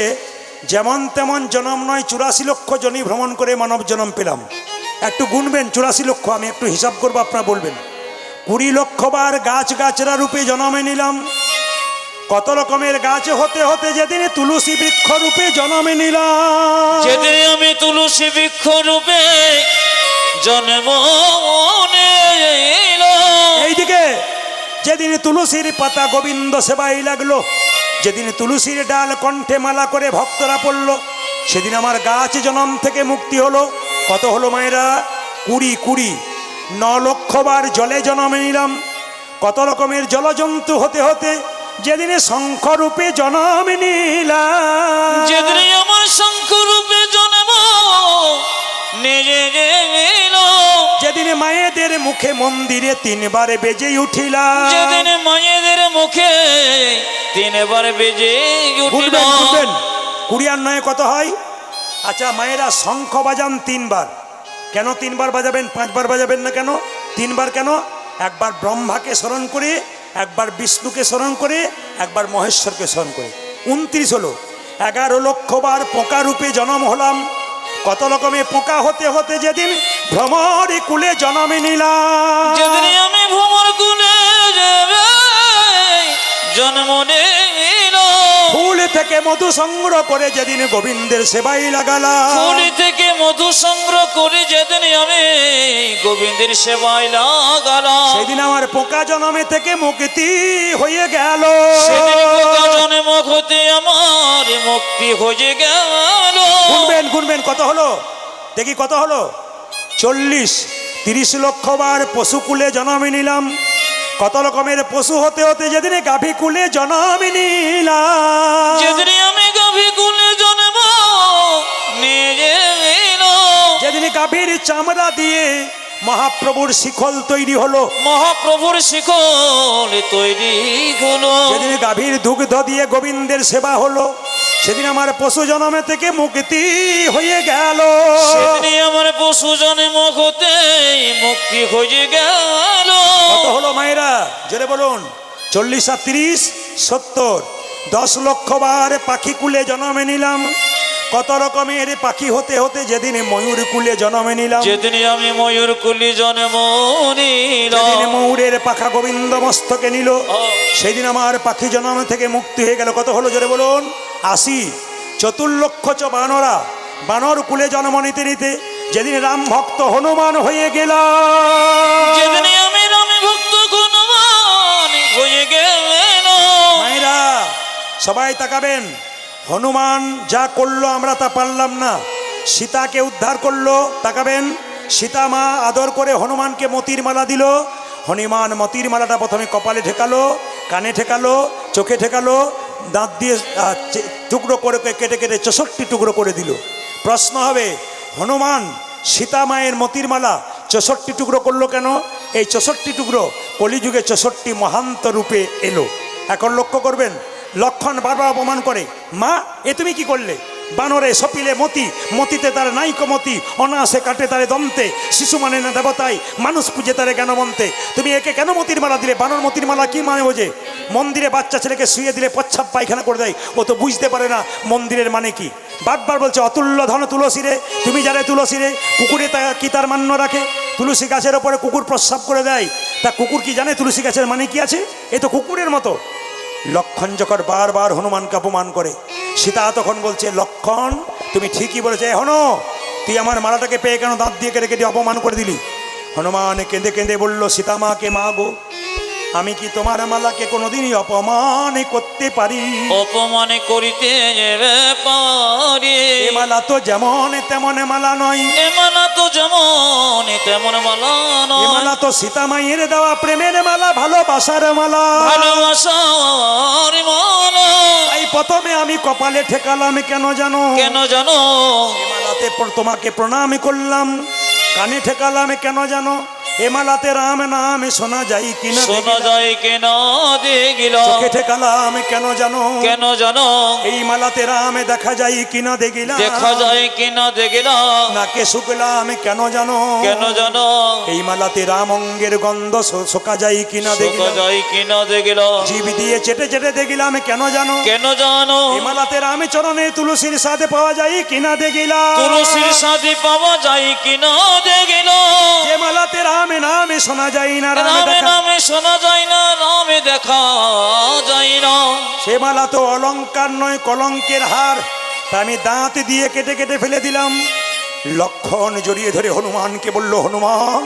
যেমন তেমন জনম নয়, 84 লক্ষ জনি ভ্রমণ করে মানব জনম পেলাম। একটু গুনবেন, 84 লক্ষ, আমি একটু হিসাব করবো, আপনারা বলবেন। 20 লক্ষ বার গাছ গাছরা রূপে জনমে নিলাম। কত রকমের গাছ হতে হতে যেদিন তুলসী বৃক্ষ রূপে জনমে নিলাম। যেদিন আমি তুলসী বৃক্ষ রূপে জন্ম নিলাম। এইদিকে যেদিন তুলসীর পাতা গোবিন্দ সেবাই লাগলো, যেদিন তুলসীর ডাল কণ্ঠে মালা করে ভক্তরা পড়ল, সেদিন আমার গাছ জনম থেকে মুক্তি হলো। কত হলো মায়েরা? 20 9 লক্ষ বার জলে জন্মে নিলাম। কত রকমের জলজন্তু হতে হতে যেদিনে শঙ্খ রূপে জন্মে নিলাম। যেদিন আমার শঙ্খ রূপে জন্ম নিজে যেদিনে মায়েদের মুখে মন্দিরে 3 বার বেজে উঠিলাম। যেদিন মায়েদের মুখে 3 বার বেজে উঠিল। গুনবেন 20 আর 9 কত হয়? আচ্ছা মায়েরা শঙ্খ বাজান 3 বার। কেন 3 বার বাজাবেন? 5 বার বাজাবেন না কেন? 3 বার কেন? একবার ব্রহ্মাকে স্মরণ করে, একবার বিষ্ণুকে স্মরণ করে, একবার মহেশ্বরকে স্মরণ করে। 29 হলো। 11 লক্ষ বার পোকা রূপে জন্ম হলাম। কত রকমের পোকা হতে হতে যেদিন ভ্রমরে কুলে জন্মে নিলাম। যেদিন আমি ভ্রমর কুলে জন্ম নিলাম। ফুল থেকে মধু সংগ্রহ করে যেদিন গোবিন্দের সেবাই লাগালাম। ফুল থেকে মধু সংগ্রহ করে যেদিন আমি গোবিন্দের সেবায় লাগালাম। সেদিন আমার পোকা জন্মে থেকে মুক্তি হয়ে গেল। সেদিন পোকা জন্ম হতে আমার মুক্তি হয়ে গেল। গুনবেন কত হলো? দেখি কত হলো? 40 30 লক্ষ বার পশু কুলে জন্মে নিলাম। কত রকমের পশু হতে হতে যেদিনে গাভী কুলে জন্মে নিলাম। যেদিন আমি গাভী কুলে জন্ম নিজে যেদিনে গাভীর চামড়া দিয়ে মহাপ্রভুর শিখল তৈরি হলো। মহাপ্রভুর শিকল তৈরি হলো। যেদিন গাভীর দুগ্ধ দিয়ে গোবিন্দের সেবা হলো, সেদিন আমার পশু জন্মে থেকে মুক্তি হয়ে গেল। সেদিন আমার পশু জন্ম হতে মুক্তি হয়ে গেল। কত হলো মায়েরা? জোরে বলুন। 40 আর 30 70। 10 লক্ষ বার পাখি কুলে জন্মে নিলাম। কত রকমের পাখি হতে হতে যেদিন ময়ূর কুলে জন্মে নিলাম। যেদিন আমি ময়ূর কুলি জন্ম নিলাম। যেদিন ময়ূরের পাখা গোবিন্দ মস্তকে নিল, সেদিন আমার পাখি জন্ম থেকে মুক্তি হয়ে গেল। কত হলো? জোরে বলুন। 80। 4 লক্ষ বানরা বানর কুলে জন্ম নিতে নিতে যেদিন রাম ভক্ত হনুমান হয়ে গেল। যেদিন আমি রাম ভক্ত হনুমান হয়ে গেল। মায়েরা সবাই তাকাবেন। হনুমান যা করলো আমরা তা পারলাম না। সীতাকে উদ্ধার করলো, তাকাবেন। সীতা মা আদর করে হনুমানকে মতির মালা দিল। হনুমান মতির মালাটা প্রথমে কপালে ঠেকালো, কানে ঠেকালো, চোখে ঠেকালো, দাঁত দিয়ে টুকরো করে কেটে কেটে 64 টুকরো করে দিল। প্রশ্ন হবে, হনুমান সীতা মায়ের মতির মালা 64 টুকরো করলো কেন? এই 64 টুকরো কলিযুগে 64 মহান্ত রূপে এলো। এখন লক্ষ্য করবেন, লক্ষণ বারবার অপমান করে, মা এ তুমি কি করলে? বানরে সপিলে মতি, মতিতে তার নাইক মতি, অনাসে কাটে তারে দন্তে, শিশু মানে না দেবতায়, মানুষ পুজে তারে কেন মন্তে। তুমি একে কেন মতির মালা দিলে? বানর মতির মালা কি মানে বোঝে? মন্দিরে বাচ্চা ছেলেকে শুয়ে দিলে প্রচ্ছাপ পায়খানা করে দেয়, ও তো বুঝতে পারে না মন্দিরের মানে কি। বারবার বলছে অতুল্য ধন তুলসী রে, তুমি যারে তুলসী রে, কুকুরে তা কি তার মান্য রাখে? তুলসী গাছের ওপরে কুকুর প্রস্রাব করে দেয়, তা কুকুর কি জানে তুলসী গাছের মানে কি আছে? এ তো কুকুরের মতো। লক্ষণ যখন বারবার হনুমানকে অপমান করে, সীতা তখন বলছে লক্ষণ তুমি ঠিকই বলেছে, হনো তুই আমার মালাটাকে পেয়ে কেন দাঁত দিয়ে কেটে কেটে অপমান করে দিলি? হনুমান কেঁদে কেঁদে বলল, সীতা মাকে মা গো, আমি কি তোমার মালাকে কোনোদিনই অপমান করতে পারি? অপমান করিতে যাবে পারি। এ মালা তো যেমন তেমন মালা নয়, এ মালা তো যেমন তেমন মালা এ নয়, মালা তো সীতা মায়ের দেওয়া প্রেমের মালা, ভালোবাসার মালা। ভালোবাসার মালা। তাই প্রথমে আমি কপালে ঠেকালাম কেন জানো? কেন জানো? এ মালাতে তোমাকে প্রণাম করলাম, কানে ঠেকালাম কেন জানো? এ মালাতে রাম নাম শোনা যায় কিনা শোনা যায় কেন দেখিল? চোখে ঠেকালাম কেন জানো? কেন জানো? এই মালাতে রাম দেখা যায় কিনা দেখিলাম, দেখা যায় কিনা দেখিল? নাকে শুকলাম কেন জানো? কেন জানো? এই মালাতে রাম অঙ্গের গন্ধ শোকা যায় কিনা শোকা দেখিলাম, যায় কিনা দেখিল? জিভ দিয়ে চেটে চেটে দেখিলাম কেন জানো? কেন জানো? এই মালাতে রাম চরণে তুলসীর সাথে পাওয়া যায় কিনা দেখিলাম, তুলসীর সাথে পাওয়া যায় কিনা দেখিল? যে মালাতে রাম নামে শোনা যায় না, রামে রামে দেখা, নামে শোনা যায় না, রামে দেখা যায় না। সে মালা তো অলংকার নয় কলঙ্কের হার, তা আমি দাঁত দিয়ে কেটে কেটে ফেলে দিলাম। লক্ষণ জড়িয়ে ধরে হনুমানকে বলল, হনুমান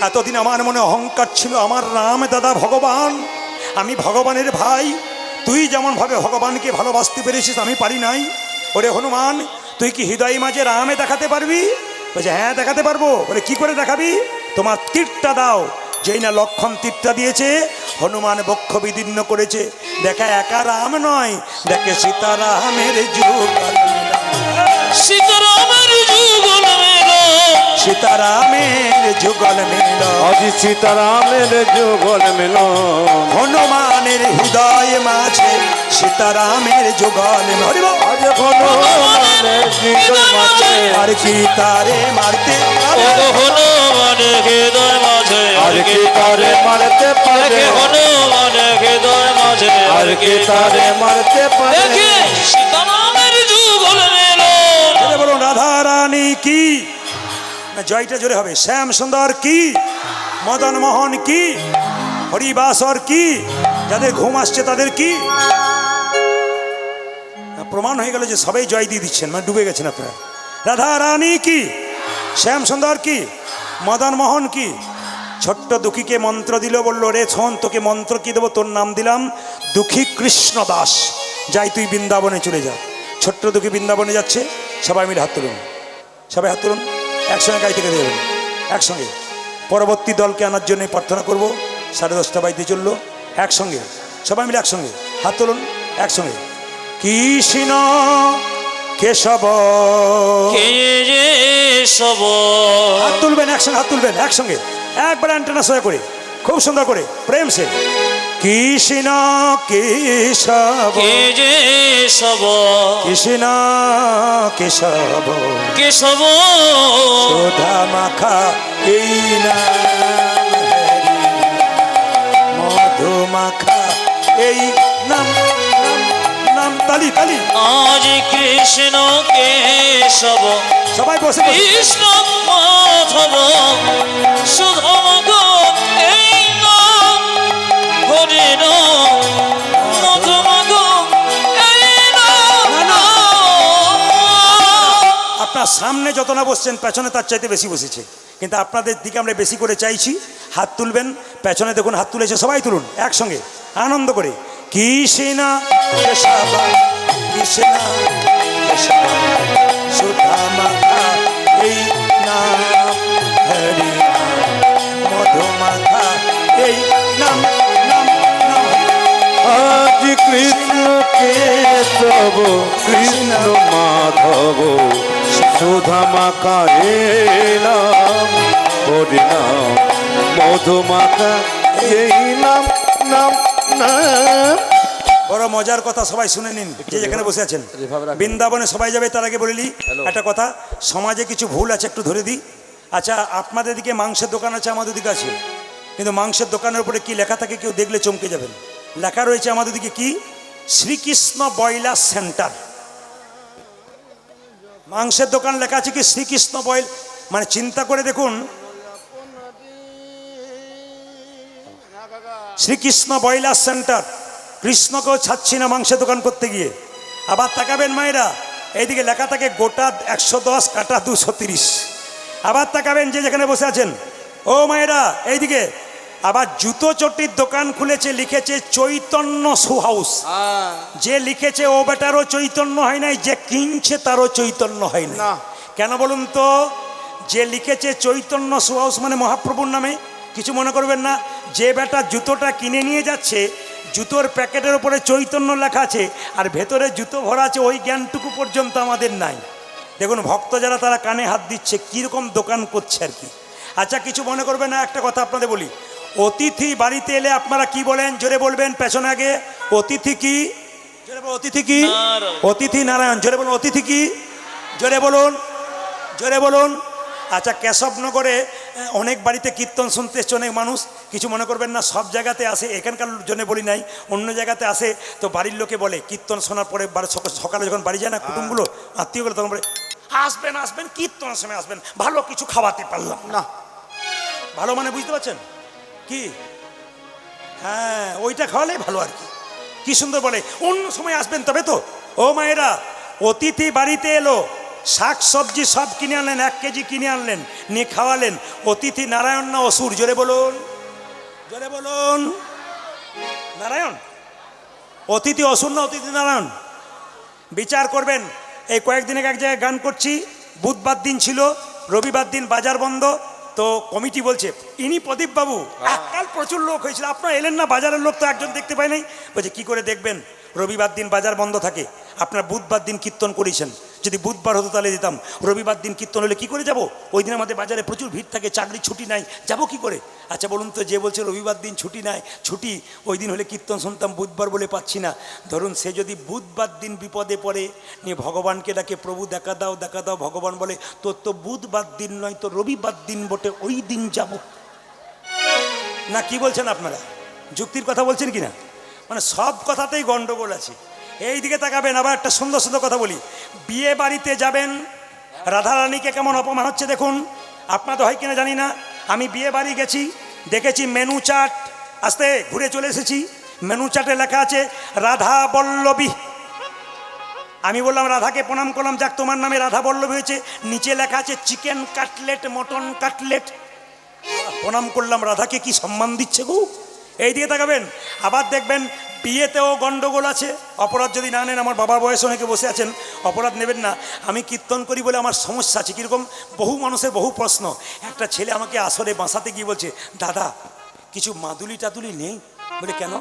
এতদিন আমার মনে অহংকার ছিল, আমার রাম দাদা ভগবান, আমি ভগবানের ভাই, তুই যেমনভাবে ভগবানকে ভালোবাসতে পেরেছিস আমি পারি নাই। ওরে হনুমান তুই কি হৃদয় মাঝে রামে দেখাতে পারবি? বলছে হ্যাঁ দেখাতে পারবো। বলে কি করে দেখাবি? তোমার তীরটা দাও। যেই না লক্ষণ তীরটা দিয়েছে, হনুমান বক্ষ বিদীর্ণ করেছে। দেখা একা রাম নয়, দেখে সীতারামের যুগল মিলন। সীতারামের যুগল মেল, সীতারামের যুগল মিলন, আজি সীতারামের যুগল মিলন। হনুমানের হৃদয় মাঝে সীতারামের যুগল মিলন। আজ হনুমানের যুগল মাঝে, আর কি তারে মারতে ও হনুমানের হৃদয় মাঝে, আর কি তারে মারতে পারে? দেখে হনুমানের হৃদয় মাঝে, আর কি তারে মারতে পারে? দেখে সীতারামের যুগল মেল। জোরে বলুন রাধা রানী কি? না জয়টা জোরে হবে। শ্যাম সুন্দর কি? মদন মোহন কি? হরিবাসর কি? যাদের ঘুম আসছে তাদের কি? প্রমাণ হয়ে গেল যে সবাই জয় দিয়ে দিচ্ছেন, মানে ডুবে গেছেন আপনারা। রাধা রানী কি? শ্যাম সুন্দর কি? মদন মোহন কি? ছোট্ট দুঃখীকে মন্ত্র দিল, বলল রে শোন তোকে মন্ত্র কি দেবো, তোর নাম দিলাম দুঃখী কৃষ্ণ দাস, যাই তুই বৃন্দাবনে চলে যা। ছোট্ট দুঃখী বৃন্দাবনে যাচ্ছে, সবাই মিলে হাত তুলুন, সবাই হাত তুলুন, একসঙ্গে গাইতে গেতে দেবেন একসঙ্গে। পরবর্তী দলকে আনার জন্য প্রার্থনা করব। 10:30 বাজতে চললো, একসঙ্গে সবাই মিলে একসঙ্গে হাত তুলুন একসঙ্গে। কৃষ্ণ কেশব, কেশব, হাত তুলবেন একসঙ্গে, হাত তুলবেন একসঙ্গে একবার অ্যান্টেনা সহায় করে, খুব সুন্দর করে প্রেম সে। কৃষ্ণ কেশব, কেশব, কৃষ্ণ কেশব, কেশব, সুধা মাখা এই নাম হরি, মধু মাখা এই নাম, নাম নাম। তালি তালি। আজ কৃষ্ণ কেশব, সবাই বসে বসে। কৃষ্ণ মাধব, সুধম এই নাম হরি নাম, মধুম এই নাম। আপনার সামনে যত না বসছেন, পেছনে তার চাইতে বেশি বসেছে, কিন্তু আপনাদের দিকে আমরা বেশি করে চাইছি। হাত তুলবেন, পেছনে দেখুন হাত তুলেছে, সবাই তুলুন একসঙ্গে আনন্দ করে। কৃষ্ণ কেশব, কৃষ্ণ কেশব, সুধা মাখা এই নাম হরি নাম, মধু মাখা এই নাম, নাম নাম। আজ কৃষ্ণ কেশব, কৃষ্ণ মাধব, সুধা মাখা এই নাম হরি নাম, মধু মাখা এই নাম, নাম নাম। বড় মজার কথা, সবাই শুনে নিন যে যেখানে বসে আছেন। বৃন্দাবনে সবাই যাবে, তার আগে বলিলি একটা কথা, সমাজে কিছু ভুল আছে একটু ধরে দিই। আচ্ছা, আপনাদের দিকে মাংসের দোকান আছে, আমাদের দিকে আছে, কিন্তু মাংসের দোকানের উপরে কি লেখা থাকে কেউ দেখলে চমকে যাবেন। লেখা রয়েছে আমাদের দিকে কি, শ্রীকৃষ্ণ ব্রয়লার সেন্টার। মাংসের দোকান লেখা আছে কি শ্রীকৃষ্ণ ব্রয়লার, মানে চিন্তা করে দেখুন, শ্রীকৃষ্ণ ব্রয়লার সেন্টার। কৃষ্ণকেও ছাড়ছি না মাংসের দোকান করতে গিয়ে। আবার তাকাবেন মায়েরা, এইদিকে লেখা থাকে গোটা 110 কাটা 230। আবার তাকাবেন যে যেখানে বসে আছেন, ও মায়েরা এইদিকে, আবার জুতো চটির দোকান খুলেছে, লিখেছে চৈতন্য শু হাউস। যে লিখেছে ও বেটারও চৈতন্য হয় নাই, যে কিনছে তারও চৈতন্য হয় না। কেন বলুন তো? যে লিখেছে চৈতন্য শু হাউস মানে মহাপ্রভুর নামে, কিছু মনে করবেন না। যে বেটা জুতোটা কিনে নিয়ে যাচ্ছে, জুতোর প্যাকেটের উপরে চৈতন্য লেখা আছে, আর ভেতরে জুতো ভরা আছে, ওই জ্ঞানটুকু পর্যন্ত আমাদের নাই। দেখুন ভক্ত যারা, তারা কানে হাত দিচ্ছে, কীরকম দোকান করছে আর কি। আচ্ছা, কিছু মনে করবেন না, একটা কথা আপনাদের বলি, অতিথি বাড়িতে এলে আপনারা কি বলেন? জোরে বলবেন, পেছনে আগে। অতিথি কি? জোরে বলুন। অতিথি কি? অতিথি নারায়ণ। জোরে বলুন। অতিথি কি? জোরে বলুন, জোরে বলুন। আচ্ছা, কেশবনগরে অনেক বাড়িতে কীর্তন শুনতে এসছে অনেক মানুষ, কিছু মনে করবেন না, সব জায়গাতে আসে, এখানকার জন্য বলি নাই, অন্য জায়গাতে আসে। তো বাড়ির লোকে বলে, কীর্তন শোনার পরে সকালে যখন বাড়ি যায় না কুটুমগুলো, আত্মীয়গুলো, তখন বলে আসবেন আসবেন, কীর্তনের সময় আসবেন, ভালো কিছু খাওয়াতে পারলাম না। ভালো মানে বুঝতে পারছেন কি? হ্যাঁ, ওইটা খাওয়ালেই ভালো আর কি। কি সুন্দর বলে, অন্য সময় আসবেন তবে তো। ও মায়েরা, অতিথি বাড়িতে এলো, শাক সবজি সব কিনে আনলেন, 1 কেজি কিনে আনলেন, নিয়ে খাওয়ালেন। অতিথি নারায়ণ না অসুর? জোরে বলুন, জোরে বলুন। নারায়ণ। অতিথি অসুর না অতিথি নারায়ণ? বিচার করবেন। এই কয়েকদিন আগে এক জায়গায় গান করছি, বুধবার দিন ছিল, রবিবার দিন বাজার বন্ধ। তো কমিটি বলছে, ইনি প্রদীপ বাবু, কাল প্রচুর লোক হয়েছিল, আপনারা এলেন না, বাজারের লোক তো একজন দেখতে পাই নাই। বলছে কি করে দেখবেন, রবিবার দিন বাজার বন্ধ থাকে, আপনারা বুধবার দিন কীর্তন করেছেন, যদি বুধবার হতো তাহলে দিতাম, রবিবার দিন কীর্তন হলে কি করে যাব? ওই দিন আমাদের বাজারে প্রচুর ভিড় থাকে, চাকরি ছুটি নাই, যাব কি করে? আচ্ছা বলুন তো, যে বলছে রবিবার দিন ছুটি নাই, ছুটি ওই দিন হলে কীর্তন শুনতাম, বুধবার বলে পাচ্ছি না। ধরুন সে যদি বুধবার দিন বিপদে পড়ে, নিয়ে ভগবানকে ডাকে, প্রভু দেখা দাও দেখা দাও, ভগবান বলে তোর তো বুধবার দিন নয়, তো রবিবার দিন বটে, ওই দিন যাব না। কি বলছেন আপনারা? যুক্তির কথা বলছেন কি না? মানে সব কথাতেই গন্ডগোল আছে। এই দিকে তাকাবেন, আবার একটা সুন্দর সুন্দর কথা বলি। বিয়ে বাড়িতে যাবেন, রাধারানীকে কেমন অপমান হচ্ছে দেখুন। আপনার তো হয় কিনা জানি না, আমি বিয়ে বাড়ি গেছি, দেখেছি মেনু চার্ট, আস্তে ঘুরে চলে এসেছি, মেনু চার্টে লেখা আছে রাধা বল্লভী। আমি বললাম রাধাকে প্রণাম করলাম, যাক তোমার নামে রাধা বল্লভী হয়েছে। নিচে লেখা আছে চিকেন কাটলেট, মটন কাটলেট। প্রণাম করলাম, রাধাকে কি সম্মান দিচ্ছে গো। এই দিকে তাকাবেন, আবার দেখবেন বিয়েতেও গন্ডগোল আছে। অপরাধ যদি না নেন, আমার বাবার বয়সে অনেকে বসে আছেন, অপরাধ নেবেন না। আমি কীর্তন করি বলে আমার সমস্যা আছে, কীরকম? বহু মানুষের বহু প্রশ্ন। একটা ছেলে আমাকে আসরে বাঁচাতে গিয়ে বলছে, দাদা কিছু মাদুলি টাদুলি নেই? বলে কেন?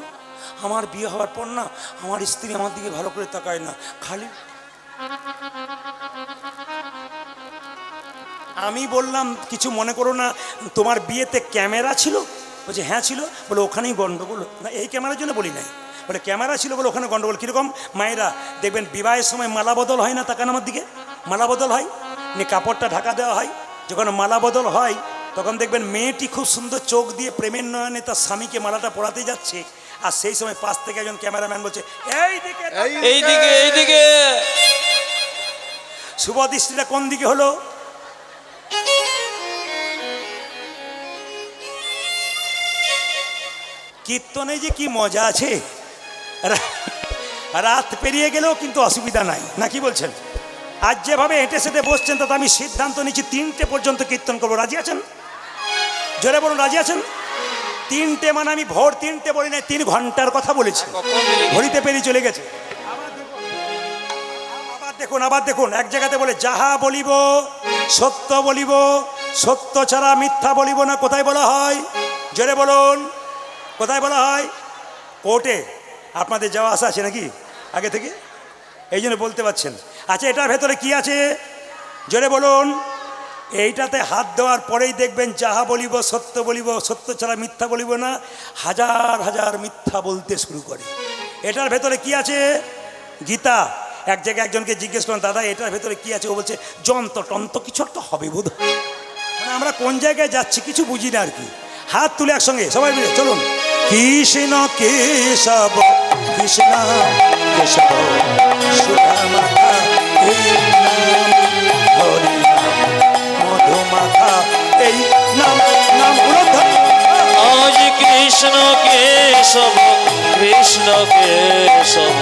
আমার বিয়ে হওয়ার পর না, আমার স্ত্রী আমার দিকে ভালো করে তাকায় না, খালি। আমি বললাম কিছু মনে করো না, তোমার বিয়েতে ক্যামেরা ছিল? বলছে হ্যাঁ ছিল। বলে ওখানেই গন্ডগোল। না, এই ক্যামেরার জন্য বলি নাই, বলে ক্যামেরা ছিল বলে ওখানে গন্ডগোল। কীরকম? মায়েরা দেখবেন বিবাহের সময় মালা বদল হয় না, তাকান আমার দিকে, মালা বদল হয়, নিয়ে কাপড়টা ঢাকা দেওয়া হয়। যখন মালা বদল হয় তখন দেখবেন মেয়েটি খুব সুন্দর চোখ দিয়ে প্রেমের নয়নে তার স্বামীকে মালাটা পরাতে যাচ্ছে, আর সেই সময় পাশ থেকে একজন ক্যামেরাম্যান বলছে এই দিকে এইদিকে এইদিকে। শুভ দৃষ্টিটা কোন দিকে হলো? কীর্তনে যে কি মজা আছে, রাত পেরিয়ে গেলেও কিন্তু অসুবিধা নাই, না কি বলছেন? আজ যেভাবে হেঁটে সেটে বসছেন, তাতে আমি সিদ্ধান্ত নিচ্ছি 3টে পর্যন্ত কীর্তন করবো। রাজি আছেন? জোরে বলুন, রাজি আছেন? 3টে মানে আমি ভোর 3টে বলি নাই, 3 ঘন্টার কথা বলেছি, ঘড়িতে পেরিয়ে চলে গেছে। আবার দেখুন এক জায়গাতে বলে যাহা বলিব সত্য বলিব, সত্য ছাড়া মিথ্যা বলিব না। কোথায় বলা হয়? জোরে বলুন, কোথায় বলা হয়? কোর্টে। আপনাদের যাওয়া আসা আছে নাকি আগে থেকে? এই জন্য বলতে পারছেন। আচ্ছা, এটার ভেতরে কি আছে? জোরে বলুন। এইটাতে হাত দেওয়ার পরেই দেখবেন যাহা বলিব সত্য বলিব, সত্য ছাড়া মিথ্যা বলিব না। হাজার হাজার মিথ্যা বলতে শুরু করে। এটার ভেতরে কি আছে? গীতা। এক জায়গায় একজনকে জিজ্ঞেস করলাম, দাদা এটার ভেতরে কি আছে? ও বলছে যন্ত্র টন্ত্র কিছু একটা হবে বোধ হয়। মানে আমরা কোন জায়গায় যাচ্ছি কিছু বুঝি না আর কি। হাত তুলে একসঙ্গে সবাই মিলে চলুন। কৃষ্ণ কেশব কৃষ্ণ কেশব সুধামাখা এই নাম হরি নাম মধুমাখা এই নাম নাম উলধ্বনি। আজ কৃষ্ণ কেশব কৃষ্ণ কেশব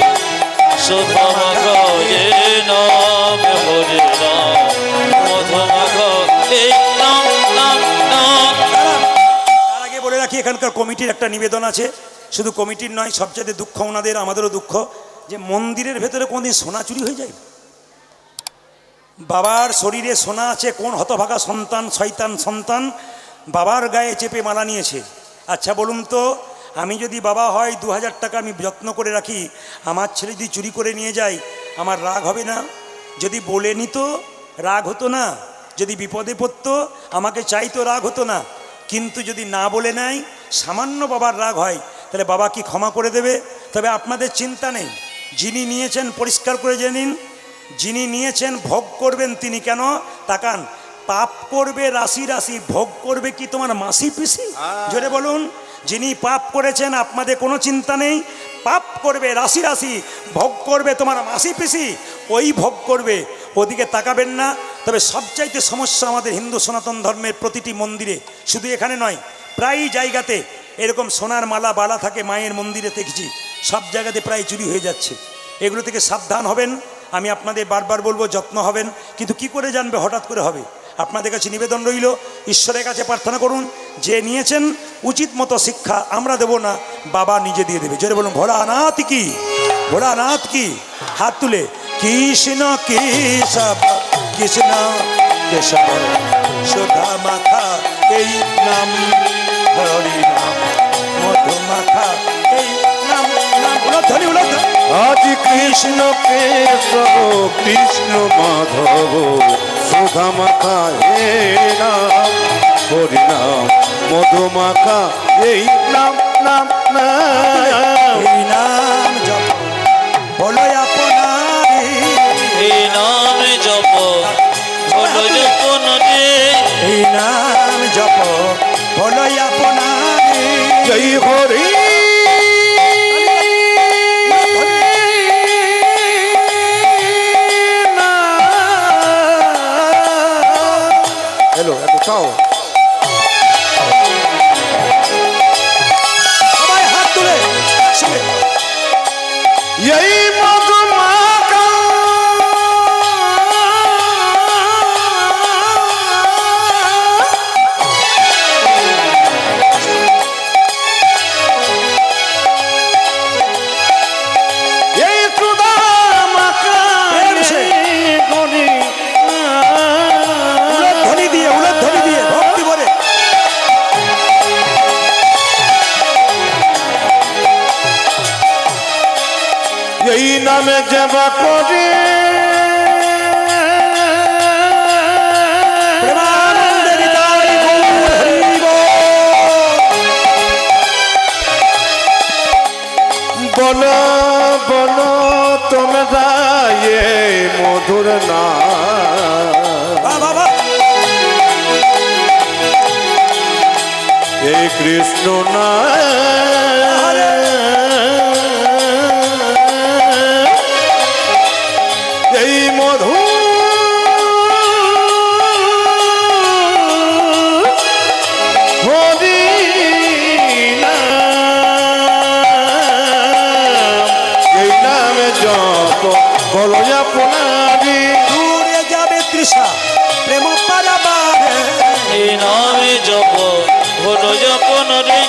সুধামাখা যে নাম হরি নাম মধুমাখা এই নাম নাম নাম। তার আগে বলে রাখি, এখানকার কমিটির একটা নিবেদন আছে। শুধু কমিটির নয়, সবচেয়ে দুঃখ ওনাদের, আমাদেরও দুঃখ, যে মন্দিরের ভেতরে কোনদিন সোনা চুরি হয়ে যায়। বাবার শরীরে সোনা আছে, কোন হতভাগা সন্তান, শয়তান সন্তান বাবার গায়ে চেপে মালা নিয়েছে? আচ্ছা বলুন তো, আমি যদি বাবা হয় 2000 টাকা আমি যত্ন করে রাখি, আমার ছেলে যদি চুরি করে নিয়ে যায়, আমার রাগ হবে না? যদি বলে নিত রাগ হতো না? যদি বিপদে পড়তো আমাকে চাইতো রাগ হতো না? কিন্তু যদি না বলে নেয়, সামান্য বাবার রাগ হয়, তাহলে বাবা কি ক্ষমা করে দেবে? তবে আপনাদের চিন্তা নেই, যিনি নিয়েছেন পরিষ্কার করে জেনে নিন, যিনি নিয়েছেন ভোগ করবেন তিনি। কেন? তাকান, পাপ করবে রাশি রাশি, ভোগ করবে কি তোমার মাসি পিসি? জোরে বলুন। যিনি পাপ করেছেন আপনাদের কোনো চিন্তা নেই, পাপ করবে রাশি রাশি, ভোগ করবে তোমার মাসি পিসি, ওই ভোগ করবে, ওদিকে তাকাবেন না। তবে সবচাইতে সমস্যা আমাদের হিন্দু সনাতন ধর্মের প্রতিটি মন্দিরে, শুধু এখানে নয়, প্রায় জায়গাতে এরকম সোনার মালা বালা থাকে। মায়ের মন্দিরে দেখেছি সব জায়গাতে প্রায় চুরি হয়ে যাচ্ছে। এগুলো থেকে সাবধান হবেন। আমি আপনাদের বারবার বলবো যত্ন হবেন, কিন্তু কি করে জানবে হঠাৎ করে হবে? আপনাদের কাছে নিবেদন রইল, ঈশ্বরের কাছে প্রার্থনা করুন, যে নিয়েছেন উচিত মতো শিক্ষা আমরা দেব না, বাবা নিজে দিয়ে দেবে। জোরে বলুন ভোলানাথ কি, ভোলানাথ কি। হাত তুলে কৃষ্ণ কেশব কৃষ্ণ কেশব সুধামাখা এই নাম হরি নাম মধুমাখা এই নাম নাম উলধ্বনি উলধ্বনি। আজ কৃষ্ণ কেশব কৃষ্ণ মাধব সুধামাখা হে নাম হরি নাম মধুমাখা এই নাম নাম নাম। এই নাম জপ বলো আপনারি, এই নাম জপ বলো যপন রে, এই নাম জপ বলো আপনারি। জয় হরি হ্যালো একটু চাও। সবাই হাত তুলে একসঙ্গে। এই মধুমাখা এই সুধামাখা গরি উলধ্বনি দিয়ে উলধ্বনি দিয়ে ভক্তি ভরে। এই নামে জবা করি প্রেমানন্দে হৃদয় গৌর হরি বল। বলো বলো তোমরা এ মধুর নাম বাহ বাহ বাহ। এই কৃষ্ণ না এই মধু হরি নাম এই নামে জপ বলো আপনারি। দূরে যাবে তৃষা প্রেম পারাবারে, এই নামে জপ বলো যপন রে,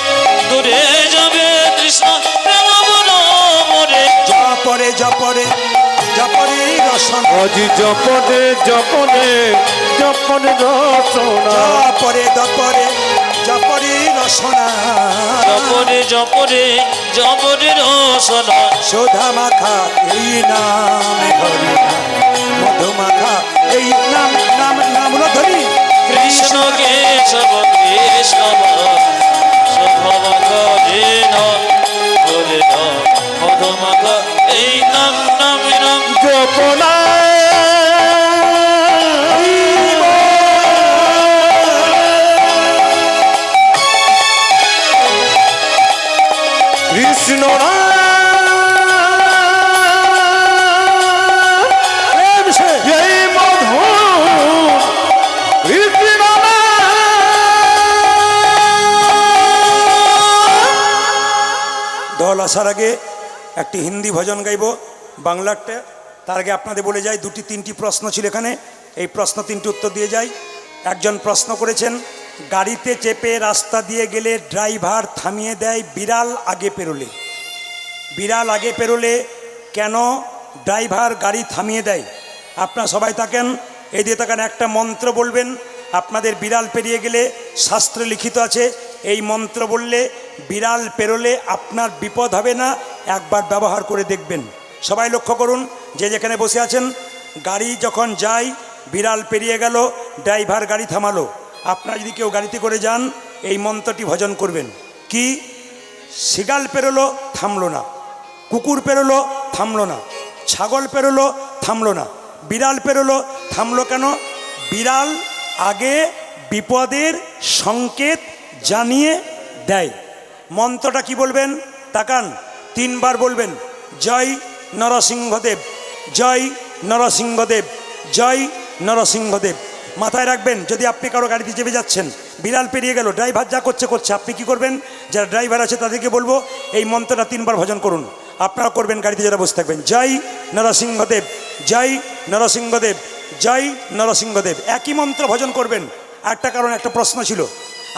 দূরে যাবে তৃষ্ণা প্রেম বলো মরে। জপরে জপরে জপরে রসন, অজি জপনে জপনে জপনে রচনা জপরে দপরে জপরে রসনা, জপরে জপরে জপরে রসনা। সুধা মাখা এই নাম হরি নাম মধুমাখা এই নাম নাম নাম উলধ্বনি। কৃষ্ণ কেশব কৃষ্ণ সুধমাখা হে নাম হরে নাম মধুমাখা দল আসার আগে একটি হিন্দি ভজন গাইব, বাংলারটা। তার আগে আপনাদের বলে যাই, দুটি তিনটি প্রশ্ন ছিল এখানে, এই প্রশ্ন তিনটি উত্তর দিয়ে যাই। একজন প্রশ্ন করেছেন, গাড়িতে চেপে রাস্তা দিয়ে গেলে ড্রাইভার থামিয়ে দেয় বিড়াল আগে পেরোলে। বিড়াল আগে পেরোলে কেন ড্রাইভার গাড়ি থামিয়ে দেয়? আপনারা সবাই থাকেন, এই দিয়ে থাকেন, একটা মন্ত্র বলবেন। আপনাদের বিড়াল পেরিয়ে গেলে শাস্ত্রে লিখিত আছে, এই মন্ত্র বললে বিড়াল পেরোলে আপনার বিপদ হবে না, একবার ব্যবহার করে দেখবেন। সবাই লক্ষ্য করুন, যে যেখানে বসে আছেন, গাড়ি যখন যায়, বিড়াল পেরিয়ে গেল, ড্রাইভার গাড়ি থামালো, আপনারা যদি কেউ গাড়িতে করে যান, এই মন্ত্রটি ভজন করবেন। কি? শিগাল পেরোলো, থামলো না। কুকুর পেরোলো, থামলো না। ছাগল পেরোলো, থামলো না। বিড়াল পেরোলো, থামলো কেন? বিড়াল আগে বিপদের সংকেত জানিয়ে দেয়। মন্ত্রটা কি বলবেন? তাকান, তিনবার বলবেন, জয় নরসিংহদেব, জয় নরসিংহদেব, জয় নরসিংহদেব। মাথায় রাখবেন, যদি আপনি কারো গাড়িতে চেপে যাচ্ছেন, বিড়াল পেরিয়ে গেল, ড্রাইভার যা করছে করছে, আপনি কি করবেন? যারা ড্রাইভার আছে তাদেরকে বলবো, এই মন্ত্রটা তিনবার ভজন করুন। আপনারা করবেন, গাড়িতে যারা বসে থাকবেন, জয় নরসিংহদেব, জয় নরসিংহদেব, জয় নরসিংহদেব, একই মন্ত্র ভজন করবেন। একটা কারণ, একটা প্রশ্ন ছিল,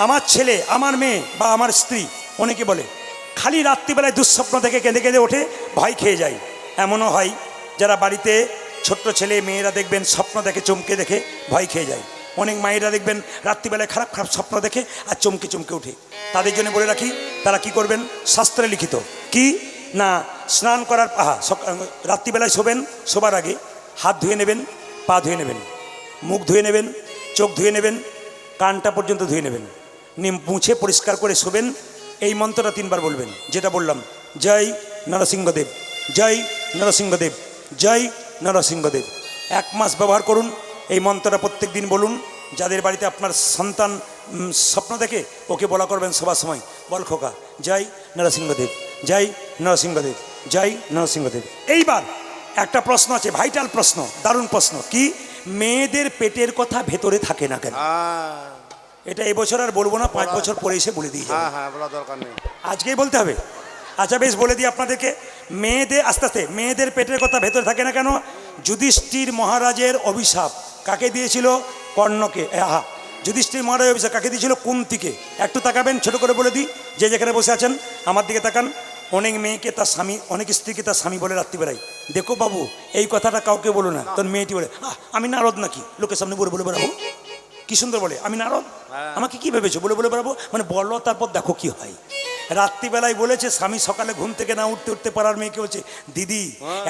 আমার ছেলে, আমার মেয়ে বা আমার স্ত্রী, অনেকে বলে খালি রাত্রিবেলায় দুঃস্বপ্ন থেকে কেঁদে কেঁদে ওঠে, ভয় খেয়ে যায়। এমনও হয় যারা বাড়িতে ছোট্ট ছেলে মেয়েরা দেখবেন স্বপ্ন দেখে, চমকে দেখে ভয় খেয়ে যায়। অনেক মায়েরা দেখবেন রাত্রিবেলায় খারাপ খারাপ স্বপ্ন দেখে আর চমকে চমকে ওঠে। তাদের জন্য বলে রাখি, তারা কি করবেন? শাস্ত্রে লিখিত কি না, স্নান করার রাত্রিবেলায় শোবেন, শোবার আগে হাত ধুয়ে নেবেন, পা ধুয়ে নেবেন, মুখ ধুয়ে নেবেন, চোখ ধুয়ে নেবেন, কানটা পর্যন্ত ধুয়ে নেবেন, মুছে পরিষ্কার করে শোবেন। এই মন্ত্রটা তিনবার বলবেন, যেটা বললাম, জয় নরসিংহদেব, জয় নরসিংহদেব, জয় নরসিংহদেব। 1 মাস ব্যবহার করুন এই মন্ত্রটা, প্রত্যেক দিন বলুন। যাদের বাড়িতে আপনার সন্তান স্বপ্ন দেখে, ওকে বলা করবেন সবার সময়, বল খোকা, জয় নরসিংহদেব, জয় নরসিংহদেব, জয় নরসিংহদেব। এইবার একটা প্রশ্ন আছে, ভাইটাল প্রশ্ন, দারুণ প্রশ্ন। কি? মেয়েদের পেটের কথা ভেতরে থাকে না কেন? এটা এবছর আর বলবো না, 5 বছর পরে এসে বলে দিয়ে যাবো। আজকেই বলতে হবে? আচ্ছা বেশ, বলে দিই আপনাদেরকে। মেয়েদের, আস্তে আস্তে, মেয়েদের পেটের কথা ভেতরে থাকে না কেন? যুধিষ্ঠির মহারাজের অভিশাপ কাকে দিয়েছিল? কর্ণকে। যুধিষ্ঠির মহারাজের অভিশাপ কাকে দিয়েছিল? কুন্তিকে। একটু তাকাবেন, ছোট করে বলে দিই, যে যেখানে বসে আছেন আমার দিকে তাকান। অনেক মেয়েকে তার স্বামী, অনেক স্ত্রীকে তার স্বামী বলে রাত্রিবেলায়, দেখো বাবু এই কথাটা কাউকে বলো না। তোর মেয়েটি বলে, আমি নারদ নাকি, লোকের সামনে বলে বলে বেড়াবো? কি সুন্দর বলে, আমি নারদ, আমাকে কি ভেবেছো বলে বলে বেড়াবো? মানে বলো, তারপর দেখো কি হয়। রাত্রিবেলায় বলেছে, স্বামী সকালে ঘুম থেকে না উঠতে উঠতে পাড়ার মেয়েকে বলছে, দিদি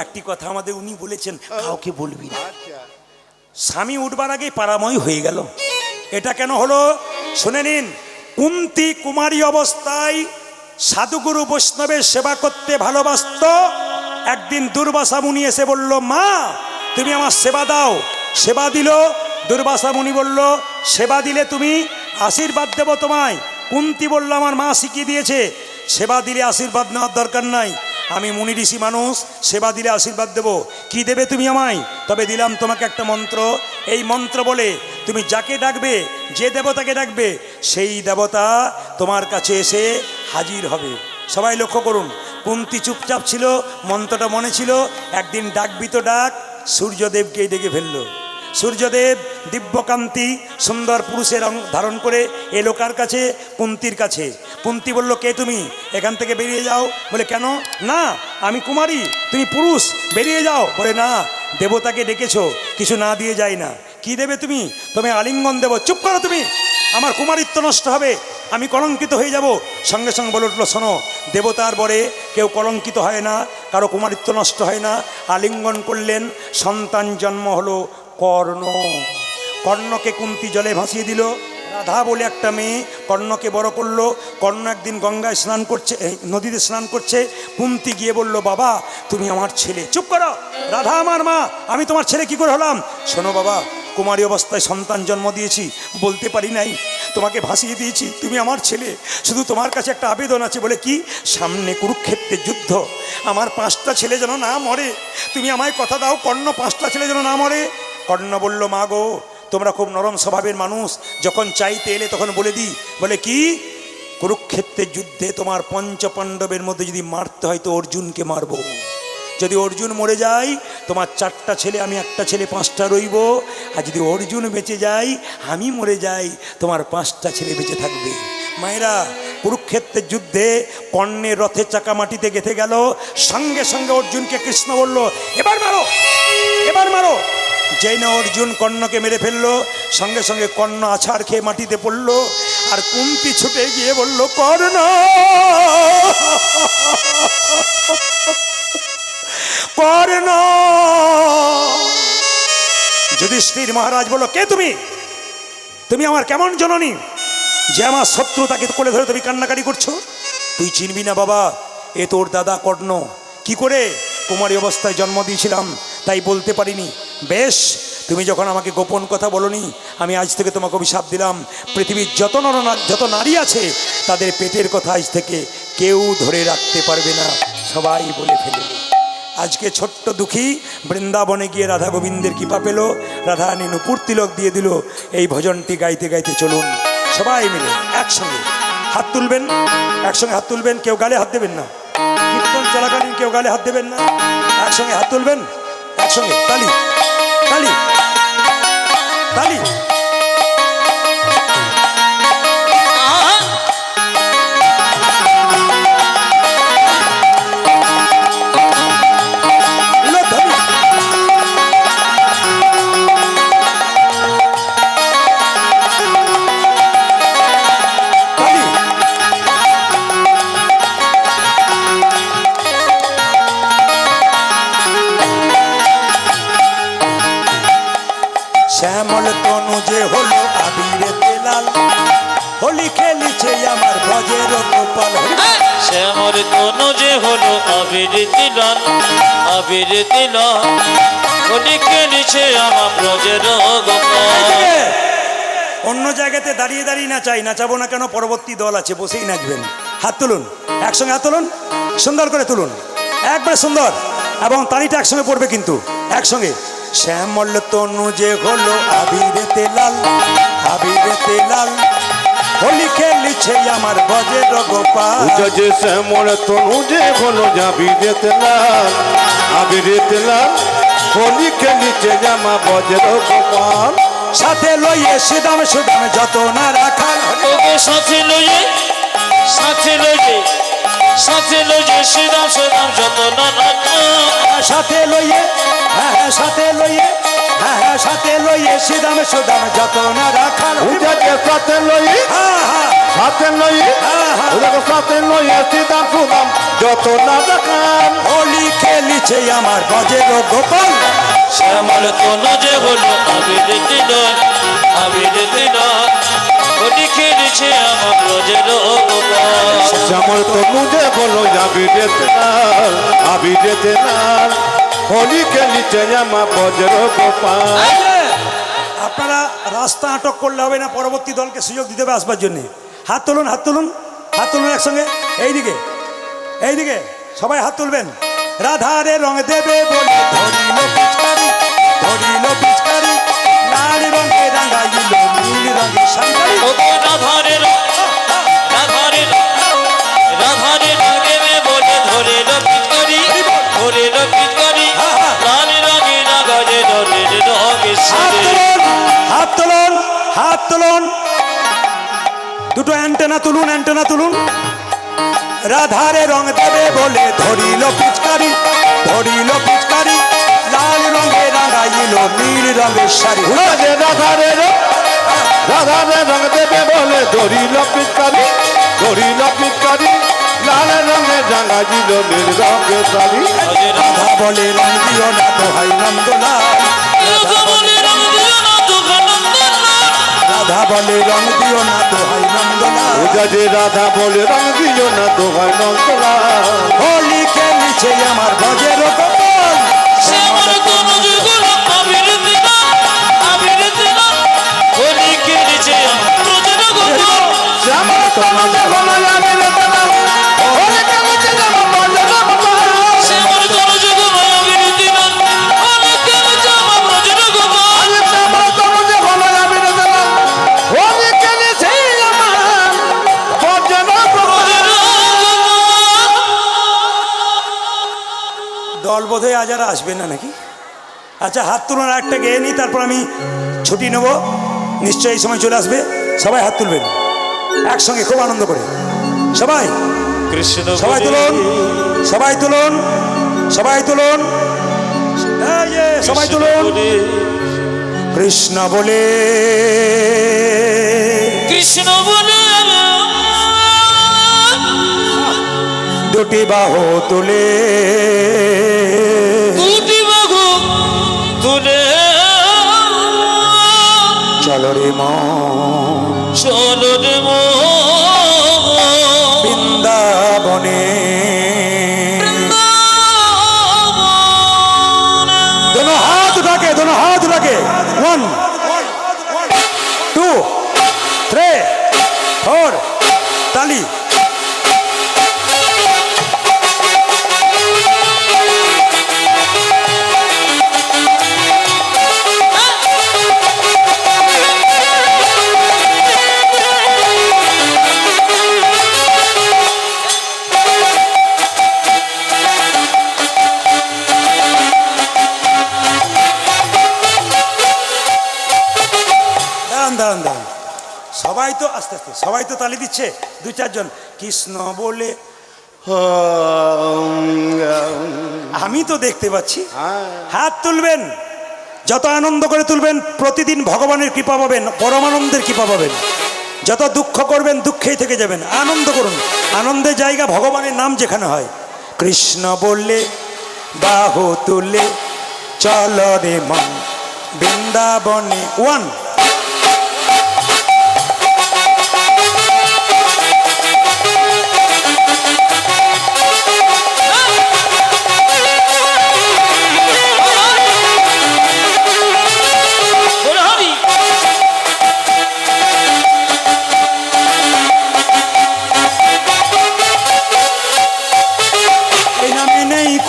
একটি কথা আমাদের উনি বলেছেন, কাউকে বলবি না। স্বামী উঠবার আগেই পাড়াময় হয়ে গেল। এটা কেন হলো শুনে নিন। কুন্তী কুমারী অবস্থায় সাধুগুরু বৈষ্ণবের সেবা করতে ভালোবাসত। একদিন দুর্বাসা মুনি এসে বলল, মা তুমি আমার সেবা দাও। সেবা দিল। দুর্বাসা মুনি বলল, সেবা দিলে তুমি আশীর্বাদ দেব তোমায়। কুন্তী বলল, আমার মা শিখিয়ে দিয়েছে, সেবা দিলে আশীর্বাদ নেওয়ার দরকার নাই, আমি মুনি ঋষি মানুষ, সেবা দিলে আশীর্বাদ দেব। কি দেবে তুমি আমায়? তবে দিলাম তোমাকে একটা মন্ত্র। এই মন্ত্র বলে তুমি যাকে ডাকবে, যে দেবতাকে ডাকবে, সেই দেবতা তোমার কাছে এসে হাজির হবে। সবাই লক্ষ্য করুন, কুন্তী চুপচাপ ছিল, মন্ত্রটা মনে ছিল। একদিন ডাকবি তো ডাক, সূর্যদেবকে ডেকে ফেললো। সূর্যদেব দিব্যকান্তি সুন্দর পুরুষের রং ধারণ করে এলো কার কাছে? কুন্তীর কাছে। কুন্তী বলল, কে তুমি? এখান থেকে বেরিয়ে যাও। বলে কেন? না আমি কুমারী, তুমি পুরুষ, বেরিয়ে যাও। বলে না, দেবতাকে ডেকেছো, কিছু না দিয়ে যায় না। কি দেবে তুমি? তুমি আলিঙ্গন দেব। চুপ করো তুমি, আমার কুমারিত্ব নষ্ট হবে, আমি কলঙ্কিত হয়ে যাব। সঙ্গে সঙ্গে বলে উঠলো, শোনো, দেবতার বরে কেউ কলঙ্কিত হয় না, কারো কুমারিত্ব নষ্ট হয় না। আলিঙ্গন করলেন, সন্তান জন্ম হলো কর্ণ। কর্ণকে কুন্তী জলে ভাসিয়ে দিল। রাধা বলে একটা মেয়ে কর্ণকে বড় করলো। কর্ণ একদিন গঙ্গায় স্নান করছে, নদীতে স্নান করছে। কুন্তী গিয়ে বলল, বাবা তুমি আমার ছেলে। চুপ করো, রাধা আমার মা, আমি তোমার ছেলে কি করে হলাম? শোনো বাবা, কুমারী অবস্থায় সন্তান জন্ম দিয়েছি, বলতে পারি নাই, তোমাকে ভাসিয়ে দিয়েছি, তুমি আমার ছেলে। শুধু তোমার কাছে একটা আবেদন আছে। বলে কি? সামনে কুরুক্ষেত্রের যুদ্ধ, আমার 5টা ছেলে যেন না মরে, তুমি আমায় কথা দাও, কর্ণ 5টা ছেলে যেন না মরে। কর্ণ বলল, মা গো, তোমরা খুব নরম স্বভাবের মানুষ, যখন চাইতে এলে তখন বলে দিই। বলে কি? কুরুক্ষেত্রের যুদ্ধে তোমার পঞ্চপাণ্ডবের মধ্যে যদি মারতে হয় তো অর্জুনকে মারবো। যদি অর্জুন মরে যায় তোমার 4টা ছেলে, আমি একটা ছেলে 5টা রইব। আর যদি অর্জুন বেঁচে যায়, আমি মরে যাই, তোমার 5টা ছেলে বেঁচে থাকবে। মায়েরা, কুরুক্ষেত্রের যুদ্ধে কর্ণের রথের চাকা মাটিতে গেঁথে গেল। সঙ্গে সঙ্গে অর্জুনকে কৃষ্ণ বলল, এবার মারো, এবার মারো। যেই না অর্জুন কর্ণকে মেরে ফেললো, সঙ্গে সঙ্গে কর্ণ আছাড় খেয়ে মাটিতে পড়লো। আর কুন্তি ছুটে গিয়ে বলল, কর্ণ, কর্ণ। যুধিষ্ঠির মহারাজ বলল, কে তুমি? তুমি আমার কেমন জননী যে আমার শত্রু তাকে কোলে ধরে তুমি কান্নাকাটি করছো? তুই চিনবি না বাবা, এ তোর দাদা কর্ণ। কি করে? কুমারী অবস্থায় জন্ম দিয়েছিলাম, তাই বলতে পারিনি। বেশ, তুমি যখন আমাকে গোপন কথা বলনি, আমি আজ থেকে তোমাকে অভিশাপ দিলাম, পৃথিবীর যত নারী আছে তাদের পেটের কথা আজ থেকে কেউ ধরে রাখতে পারবে না, সবাই বলে ফেলবে। আজকে ছোট্ট দুঃখী বৃন্দাবনে গিয়ে রাধা গোবিন্দের কৃপা পেল, রাধা নুপুর তিলক দিয়ে দিল। এই ভজনটি গাইতে গাইতে চলুন সবাই মিলে একসঙ্গে হাত তুলবেন, একসঙ্গে হাত তুলবেন, কেউ গালে হাত দেবেন না। কীর্তন চলাকালীন কেউ গালে হাত দেবেন না, একসঙ্গে হাত তুলবেন, একসঙ্গে তালি তালি তালি। শ্যামল তনু যে হলো আবিরেতে লাল, হোলি খেলিছে আমার ব্রজের গোপাল। শ্যামর তনু যে হলো আবির তিলন, আবির তিলন, হোলি খেলিছে আমার ব্রজের গোপাল। অন্য জায়গাতে দাঁড়িয়ে দাঁড়িয়ে নাচাই, নাচাবো না কেন? পরবর্তী দল আছে, বসেই নাচবেন। হাত তুলুন, একসঙ্গে হাত তুলুন, সুন্দর করে তুলুন, একবারে সুন্দর, এবং তালিটা একসঙ্গে পড়বে কিন্তু একসঙ্গে। শ্যামল তনু যে হলো আবিরেতে লাল, আবিরেতে লাল, হোলি খেলিছে আমার ব্রজের গোপাল। যে শ্যামল তনু যে হলো আবিরেতে লাল, আবিরেতে লাল, হোলি খেলিছে জামা ব্রজের গোপাল। সাথে লইয়ে সুদাম সুদাম যত না রাখাল, সাথে লইয়ে, সাথে লইয়ে, সাথে লইয়ে সুদাম সুদাম যত না রাখাল। সাথে লইয়ে, হ্যাঁ হ্যাঁ সাথে লইয়ে, হ্যাঁ হ্যাঁ সাথে লইয়ে সুদাম সুদাম যত না রাখাল। সাথে লইয়ে, হ্যাঁ হ্যাঁ সাথে লইয়ে, সাথে লইয়ে সুদাম সুদাম যত না রাখাল। হোলি খেলিছে আমার ব্রজের গোপাল। শ্যামল তনু যে হলো আবির তিলন, আবির তিলন, হোলি খেলিছে আমার ব্রজের গোপাল। শ্যামল তনু যে হলো আবিরেতে লাল, আবিরেতে লাল, হোলি খেলিছে জামা ব্রজের গোপাল। আপনারা রাস্তা আটক করলে হবে না, পরবর্তী দলকে সুযোগ দিতে হবে আসবার জন্য। হাত তুলুন, হাত তুলুন, হাত তুলুন একসঙ্গে, এইদিকে এইদিকে সবাই হাত তুলবেন। রাধারে রং দেবে বলে ধরিল পিচকারি, ধরিল পিচকারি, লাল রঙে রাঙাইল নীল রঙে শাড়ি। রাধারে রাধারে রাধারে রাগেবে বলে ধরে পিচকারি, ধরে পিচকারি, লাল রঙে রাগারে ধরে রঙে সারে। হাত তুলুন, হাত তুলুন, দুটো অ্যান্টেনা তুলুন, অ্যান্টেনা তুলুন। রাধারে রং দেবে বলে ধরিল পিচকারি, ধরিল পিচকারি, লাল রঙে রাঙাইল নীল রঙের শাড়ি। রাধারে রাধারে রং দেবে বলে ধরিল পিচকারি, ধরিল পিচকারি, লাল রঙে রাঙা দিল নীল রঙের শাড়ি। রাধা বলে রং দিও না তো হাই নন্দলাল, রাধা বলে রং দিও না তো নন্দলাল, রাধা বলে রং দিও না তো হাই নন্দলাল। যে রাধা বলে রং দিও না তো ভাই নন্দলাল। হোলি খেলিছে আমার ব্রজের গোপাল। শ্যামল তনু যে হলো আবির তিলন, আবির তিলন, হোলি খেলিছে আমার ব্রজের গোপাল। শ্যামল তনু যে হলো আবিরেতে লাল, হোলি খেলিছে জামা ব্রজের গোপাল। শ্যামল তনু যে হলো আবির তিলন, হোলি খেলিছে আমার ব্রজের গোপাল। শ্যামল তনু যে হলো আবিরেতে লাল, হোলি খেলিছে জামা ব্রজের দল বোধহয় আজ আর আসবে না নাকি? আচ্ছা, হাত তুলুন, একটা গেয়ে নিই, তারপর আমি ছুটি নেব। নিশ্চয়ই এই সময় চলে আসবে। সবাই হাত তুলবেন একসঙ্গে, খুব আনন্দ করে। সবাই কৃষ্ণ সবাই তুলুন, সবাই তুলুন, সবাই তুলুন, এই যে সবাই তুলুন। কৃষ্ণ বলে, কৃষ্ণ বলে দুটি বাহু তুলে, দুটি বাহু তুলে চলো রে মন চলো রে মন বৃন্দাবনে। दोनों हाथ उठा के, दोनों हाथ उठा के, 1 2 3 4 ताली। দাঁড়ান দাঁড়ান, সবাই তো আস্তে আস্তে, সবাই তো তালি দিচ্ছে, দু চারজন কৃষ্ণ বলে। আমি তো দেখতে পাচ্ছি। হাত তুলবেন, যত আনন্দ করে তুলবেন প্রতিদিন ভগবানের কৃপা পাবেন, পরমানন্দের কৃপা পাবেন। যত দুঃখ করবেন দুঃখেই থেকে যাবেন। আনন্দ করুন, আনন্দের জায়গা ভগবানের নাম যেখানে হয়। কৃষ্ণ বললে বাহু তুলে চলো রে মন বৃন্দাবনে। 1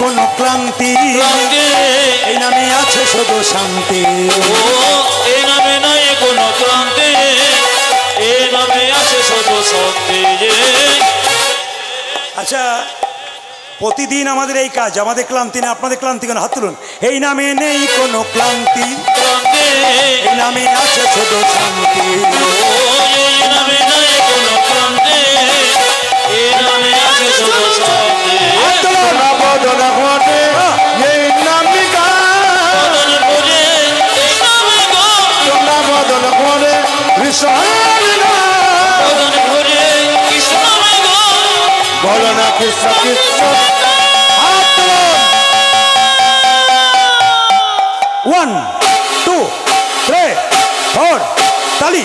কোনো ক্লান্তি, এই নামে আছে শুধু শান্তি। এই নামে নাই কোনো ক্লান্তি, এই নামে আছে শুধু শান্তি। আচ্ছা, প্রতিদিন আমাদের এই কাজ, আমাদের ক্লান্তি না, আপনাদের ক্লান্তি কেন? হাত তুলুন। এই নামে নেই কোনো ক্লান্তি, এই নামে আছে শুধু শান্তি। এই নামে নাই কোনো ক্লান্তি, এই নামে আছে শুধু শান্তি। বলো না কৃষ্ণ কৃষ্ণ। 1 2 3 4 তালি।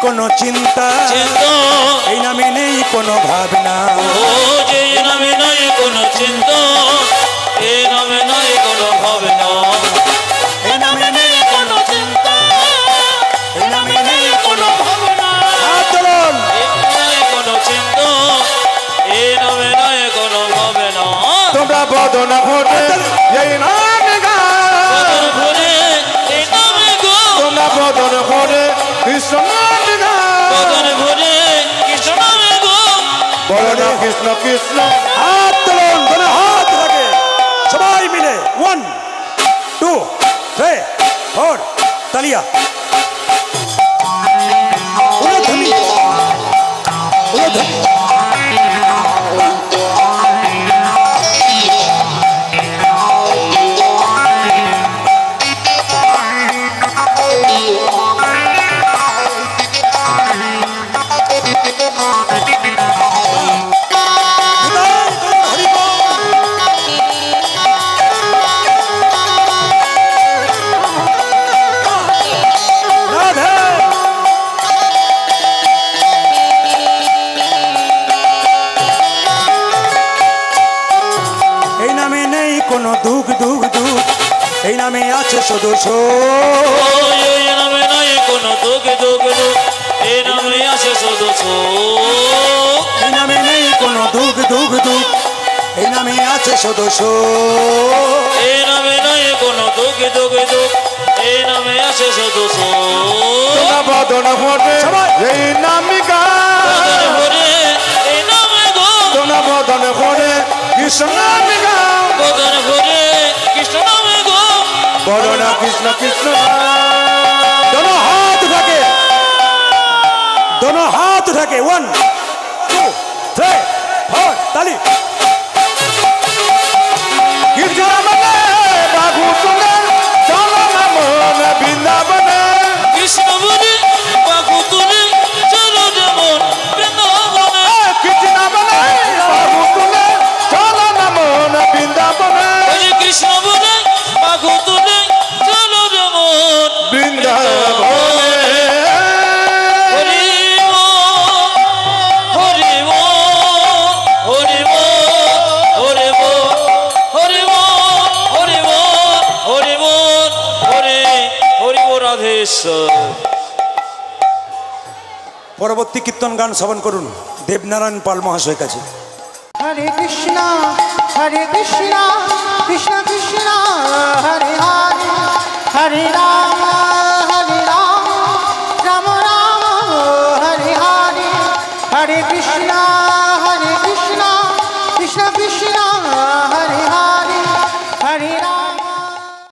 কোনো চিন্তা, এই নামে নেই কোনো ভাবনা। ও যে নামে নাই কোনো চিন্তা, এই নামে নাই কোনো ভাবনা। এই নামে নেই কোনো চিন্তা, এই নামে নেই কোনো ভাবনা। হাত তুলুন। নাই কোনো চিন্তা, এই নামে নাই কোনো ভাবনা। তোমরা বদনা ঘটে এই নামে বদন ঘুরে এই নামে গো, তোমরা বদন ঘটে কৃষ্ণ বদন ঘুরে কৃষ্ণ নামে গো। বলো না কৃষ্ণ কৃষ্ণ। হাত তুলুন, ধরে হাত লাগে সবাই মিলে। 1 2 3 4 তালিয়া। উলধ্বনি, উলধ্বনি। নামে নেই কোনো দুঃখ দুঃখ দুঃখ, এই নামে আছে শুধু এই নামে নাই কোনো দুঃখ দুঃখ দুঃখ, এই নামে আছে শুধু সুখ। এই নামে নেই কোনো দুঃখ দুঃখ দুঃখ, এই নামে আছে শুধু এই নামে নাই কোনো দুঃখ দুঃখ দুঃখ, এই নামে আছে শুধু সুখ। তোরা বদন ঘটে সবাই। এই নামিকা বদন ভরে এই নামে গো, তোরা বদন ঘটে কৃষ্ণ নামিকা বদন ভরে কৃষ্ণ নামে গো। বলো না কৃষ্ণ কৃষ্ণ दोनों हाथ उठा के, दोनों हाथ उठा के 1 2 3 4 ताली। কৃষ্ণ বলে বাবু তুলে চলো না মন বৃন্দাবনে কৃষ্ণ বলে বাহু তুলে চলো যেমন বৃন্দাবনে। কৃষ্ণ বলে বাবু তুলে চলো না মন বৃন্দাবনে ওই যে কৃষ্ণ বলে বাহু তুলে চলো যেমন বৃন্দাবনে হরি বল, হরি বল, হরি বল, হরি বল, হরি বল, হরি বল, হরি বল, হরি হরি বল রাধেশ্বর। পরবর্তী কীর্তন গান শ্রবণ করুন দেবনারায়ণ পাল মহাশয়ের কাছে। হরে কৃষ্ণ হরে কৃষ্ণ